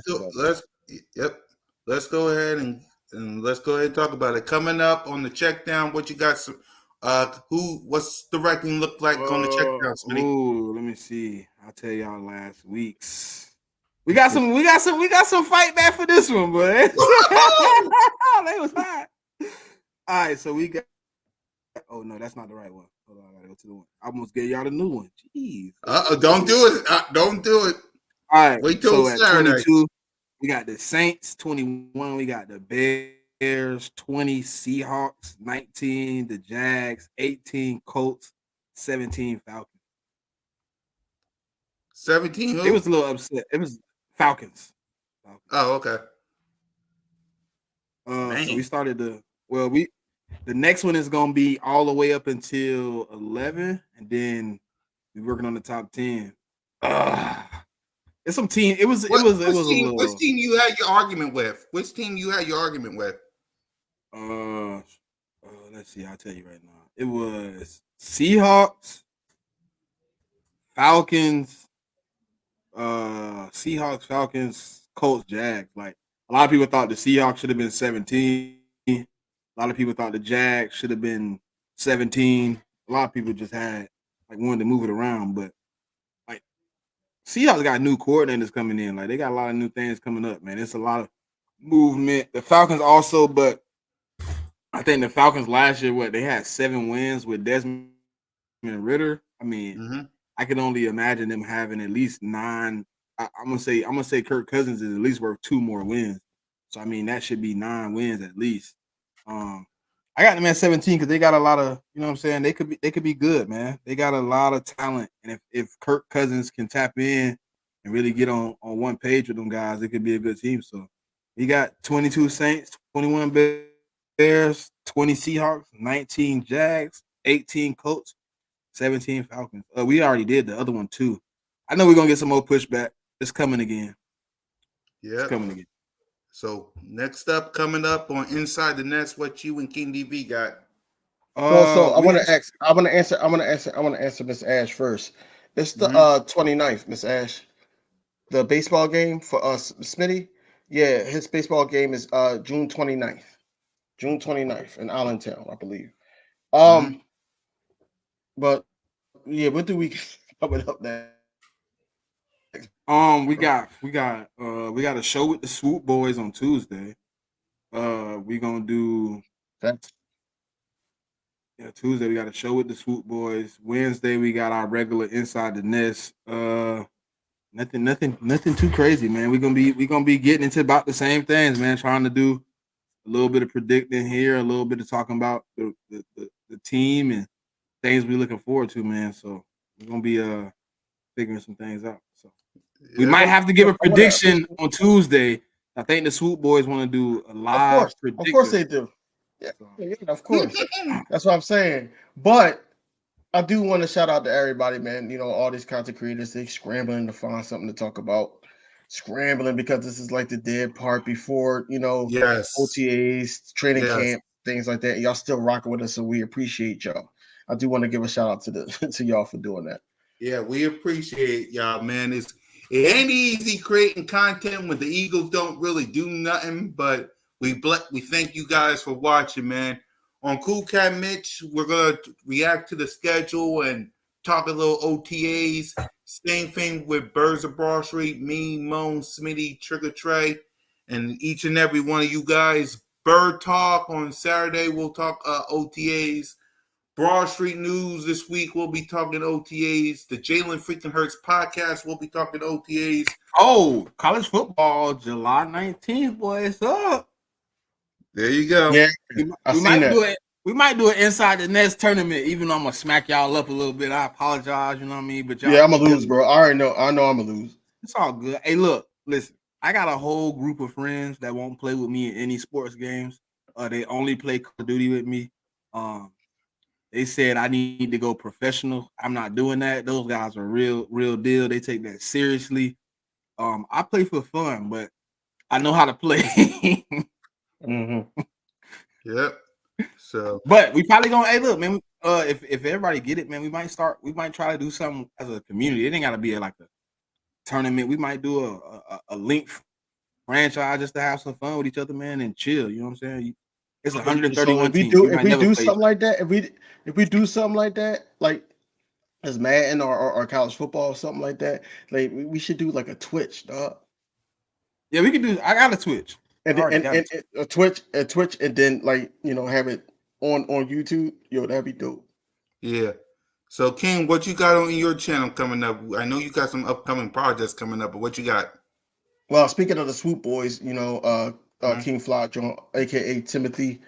go ahead and let's go ahead and talk about it. Coming up on the check down, what you got? What's the ranking look like on the check down, Smitty? Ooh, let me see. I'll tell y'all last week's. We got some fight back for this one, boy. They was hot. All right, so we got. Oh no, that's not the right one. Hold on, I gotta go to the one. I almost gave y'all the new one. Jeez. Don't do it. Don't do it. All right. Wait till at Saturday. 22, we got the Saints. 21, we got the Bears. 20, Seahawks. 19, the Jags. 18, Colts. 17, Falcons. 17 who? It was a little upset. It was Falcons. Oh, okay. So we started the next one is gonna be all the way up until 11, and then we're working on the top 10. It's some team. It was a little. Which team you had your argument with? Let's see. I'll tell you right now. It was Seahawks, Falcons, Colts, Jags. Like a lot of people thought the Seahawks should have been 17. A lot of people thought the Jags should have been 17. A lot of people just wanted to move it around, but like Seahawks got new coordinators coming in. Like they got a lot of new things coming up, man. It's a lot of movement. The Falcons also, but I think the Falcons last year, they had 7 wins with Desmond Ridder. I mean, I can only imagine them having at least 9. I'm gonna say Kirk Cousins is at least worth 2 more wins. So I mean that should be 9 wins at least. I got them at 17 because they got a lot of, you know what I'm saying? They could be good, man. They got a lot of talent. And if Kirk Cousins can tap in and really get on one page with them guys, it could be a good team. So he got 22 Saints, 21 Bears, 20 Seahawks, 19 Jags, 18 Colts, 17 Falcons. We already did the other one too. I know we're gonna get some more pushback. It's coming again. Yeah. It's coming again. So next up, coming up on Inside the Nets, what you and King DV got? So I We want to ask. I want to answer. I want to answer. I want to answer Miss Ash first. It's the Mhm. 29th, Miss Ash. The baseball game for us, Smitty. Yeah, his baseball game is June 29th. June 29th in Allentown, I believe. Mhm. Um, but yeah, what do we coming up next, we bro? got a show with the Swoop Boys on Tuesday. We gonna do That's Tuesday. We got a show with the Swoop Boys. Wednesday we got our regular Inside the Nest. Nothing too crazy, man. We gonna be getting into about the same things, man. Trying to do a little bit of predicting here, a little bit of talking about the team and things we're looking forward to, man. So we're gonna be figuring some things out. So we might Yep. have to give a I want to prediction on Tuesday. I think the Swoop Boys want to do a live of course predictor. they do. Yeah, So yeah, of course. That's what I'm saying. But I do want to shout out to everybody, man. You know, all these content creators, they scrambling to find something to talk about. Scrambling because this is like the dead part before, Yes. OTAs, training Yes. camp, things like that. Y'all still rocking with us, so we appreciate y'all. I do want to give a shout out to the to y'all for doing that. Yeah, we appreciate y'all, man. It ain't easy creating content when the Eagles don't really do nothing, but we thank you guys for watching, man. On Cool Cat Mitch, we're gonna react to the schedule and talk a little OTAs. Same thing with Birds of Broad Street, me, Moan, Smitty, Trigger Trey, and each and every one of you guys. Bird Talk on Saturday, we'll talk OTAs. Broad Street News this week, we'll be talking OTAs. The Jalen Freaking Hurts podcast, we'll be talking OTAs. oh, college football, July 19th, boy, it's up. There you go. Yeah, We, I we seen might that. do it. We might do it inside the next tournament, even though I'm gonna smack y'all up a little bit. I apologize, you know what I mean? But Yeah, y'all, I'm gonna lose, bro. I already know. I know I'm gonna lose. it's all good. Hey, look, listen. I got a whole group of friends that won't play with me in any sports games. They only play Call of Duty with me. Um, they said I need to go professional. I'm not doing that. Those guys are real deal. They take that seriously. I play for fun, but I know how to play. Mm-hmm. Yep. So But we probably gonna. Hey, look, man. If everybody get it, man, we might start. We might try to do something as a community. It ain't gotta be like a tournament. We might do a link franchise just to have some fun with each other, man, and chill. You know what I'm saying? It's So 131 teams. We if might we never do play. something like that, if we do something like that, like as Madden or college football or something like that, like we should do like a Twitch, dog. Yeah, we can do. I got a Twitch. I And already and, got and, it. and a Twitch, and then like have it on YouTube. Yo, that'd be dope. yeah. So King, what you got on your channel coming up? I know you got some upcoming projects coming up, but what you got? Well, speaking of the Swoop Boys, Mhm. King Fly John, aka Timothy,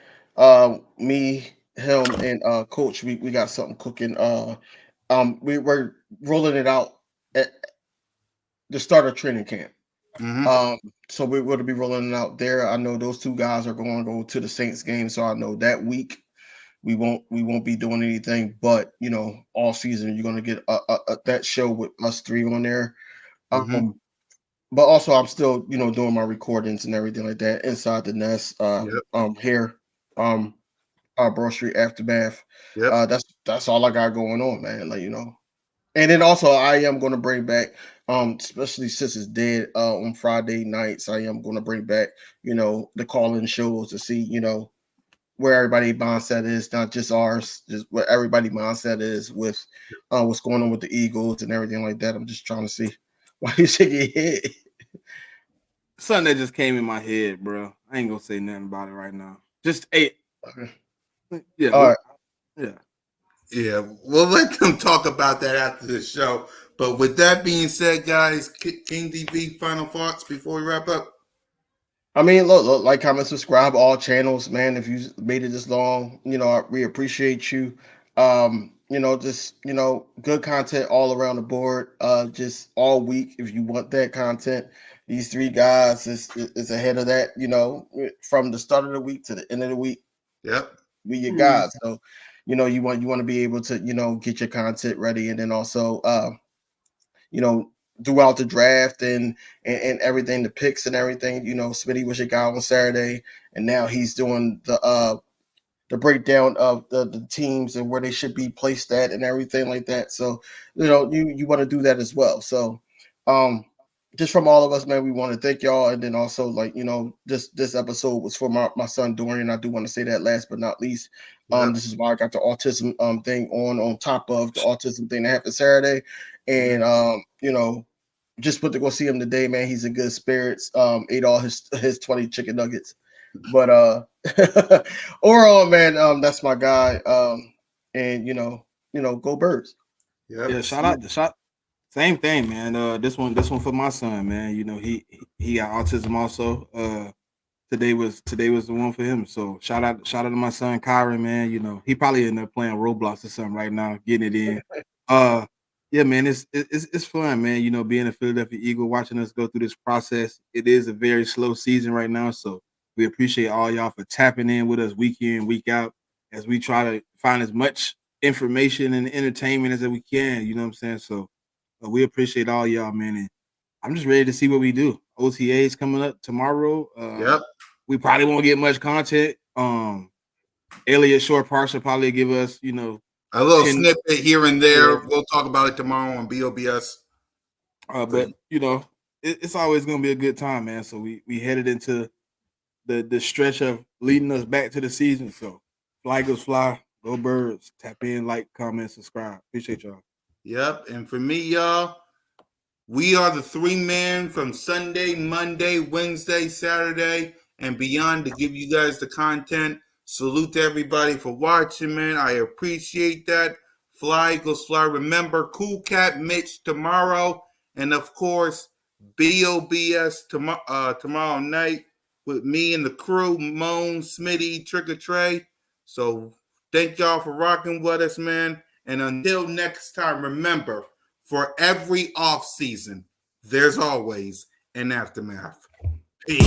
me, him, and Coach, we got something cooking. We're rolling it out at the start of training camp. Mhm. Um, so we're going to be rolling it out there. I know those two guys are going to go to the Saints game, so I know that week we won't be doing anything. But all season you're going to get that show with us three on there. Mhm. Um, but also I'm still doing my recordings and everything like that inside the nest. Yep. Here, um, Broad Street Aftermath. Yep. That's all I got going on, man. Like and then also I am going to bring back, especially since it's dead on Friday nights. I am going to bring back, the call-in shows to see, where everybody mindset is, not just ours, just what everybody mindset is with what's going on with the Eagles and everything like that. I'm just trying to see why you shaking your head. Something that just came in my head, bro. I ain't gonna say nothing about it right now. Just hey, Okay. yeah, All right. yeah. Yeah. We'll let them talk about that after the show. But with that being said, guys, King DV, final thoughts before we wrap up. I mean, look, like, comment, subscribe, all channels, man. If you made it this long, we appreciate you. Just good content all around the board. Just all week. If you want that content, these three guys is ahead of that. From the start of the week to the end of the week, Yep. we your Mhm. guys. So, you want to be able to get your content ready, and then also you know, throughout the draft and everything, the picks and everything. Smitty was your guy on Saturday, and now he's doing the breakdown of the teams and where they should be placed at and everything like that. So, you want to do that as well. So, just from all of us, man, we want to thank y'all. And then also, like, this episode was for my son Dorian. I do want to say that last but not least. This is why I got the autism thing on top of the autism thing that happened Saturday. And just went to go see him today, man. He's in good spirits. Ate all his 20 chicken nuggets. But overall, man, that's my guy. And go Birds. Yeah, shout out. Same thing, man. This one for my son, man. He got autism also. Today was the one for him. So shout out to my son Kyron, man. He probably in there playing Roblox or something right now, getting it in. Yeah, man, it's fun, man. Being a Philadelphia Eagle, watching us go through this process. It is a very slow season right now, so we appreciate all y'all for tapping in with us week in, week out, as we try to find as much information and entertainment as we can. You know what I'm saying? So we appreciate all y'all, man. And I'm just ready to see what we do. OTA's coming up tomorrow. We probably won't get much content. Elliot Short Parks will probably give us, a little snippet here and there. Yeah. We'll talk about it tomorrow on BOBS. But it's always gonna be a good time, man. So we headed into the stretch of leading us back to the season. So fly goes fly, go Birds. Tap in, like, comment, subscribe. Appreciate y'all. Yep. And for me, y'all, we are the 3 men from Sunday, Monday, Wednesday, Saturday, and beyond to give you guys the content. Salute to everybody for watching, man. I appreciate that. Fly Eagles Fly. Remember, Cool Cat Mitch tomorrow. And, of course, BOBS tomorrow night with me and the crew, Moan, Smitty, Trick or Trey. So thank y'all for rocking with us, man. And until next time, remember, for every off season, there's always an aftermath. Peace.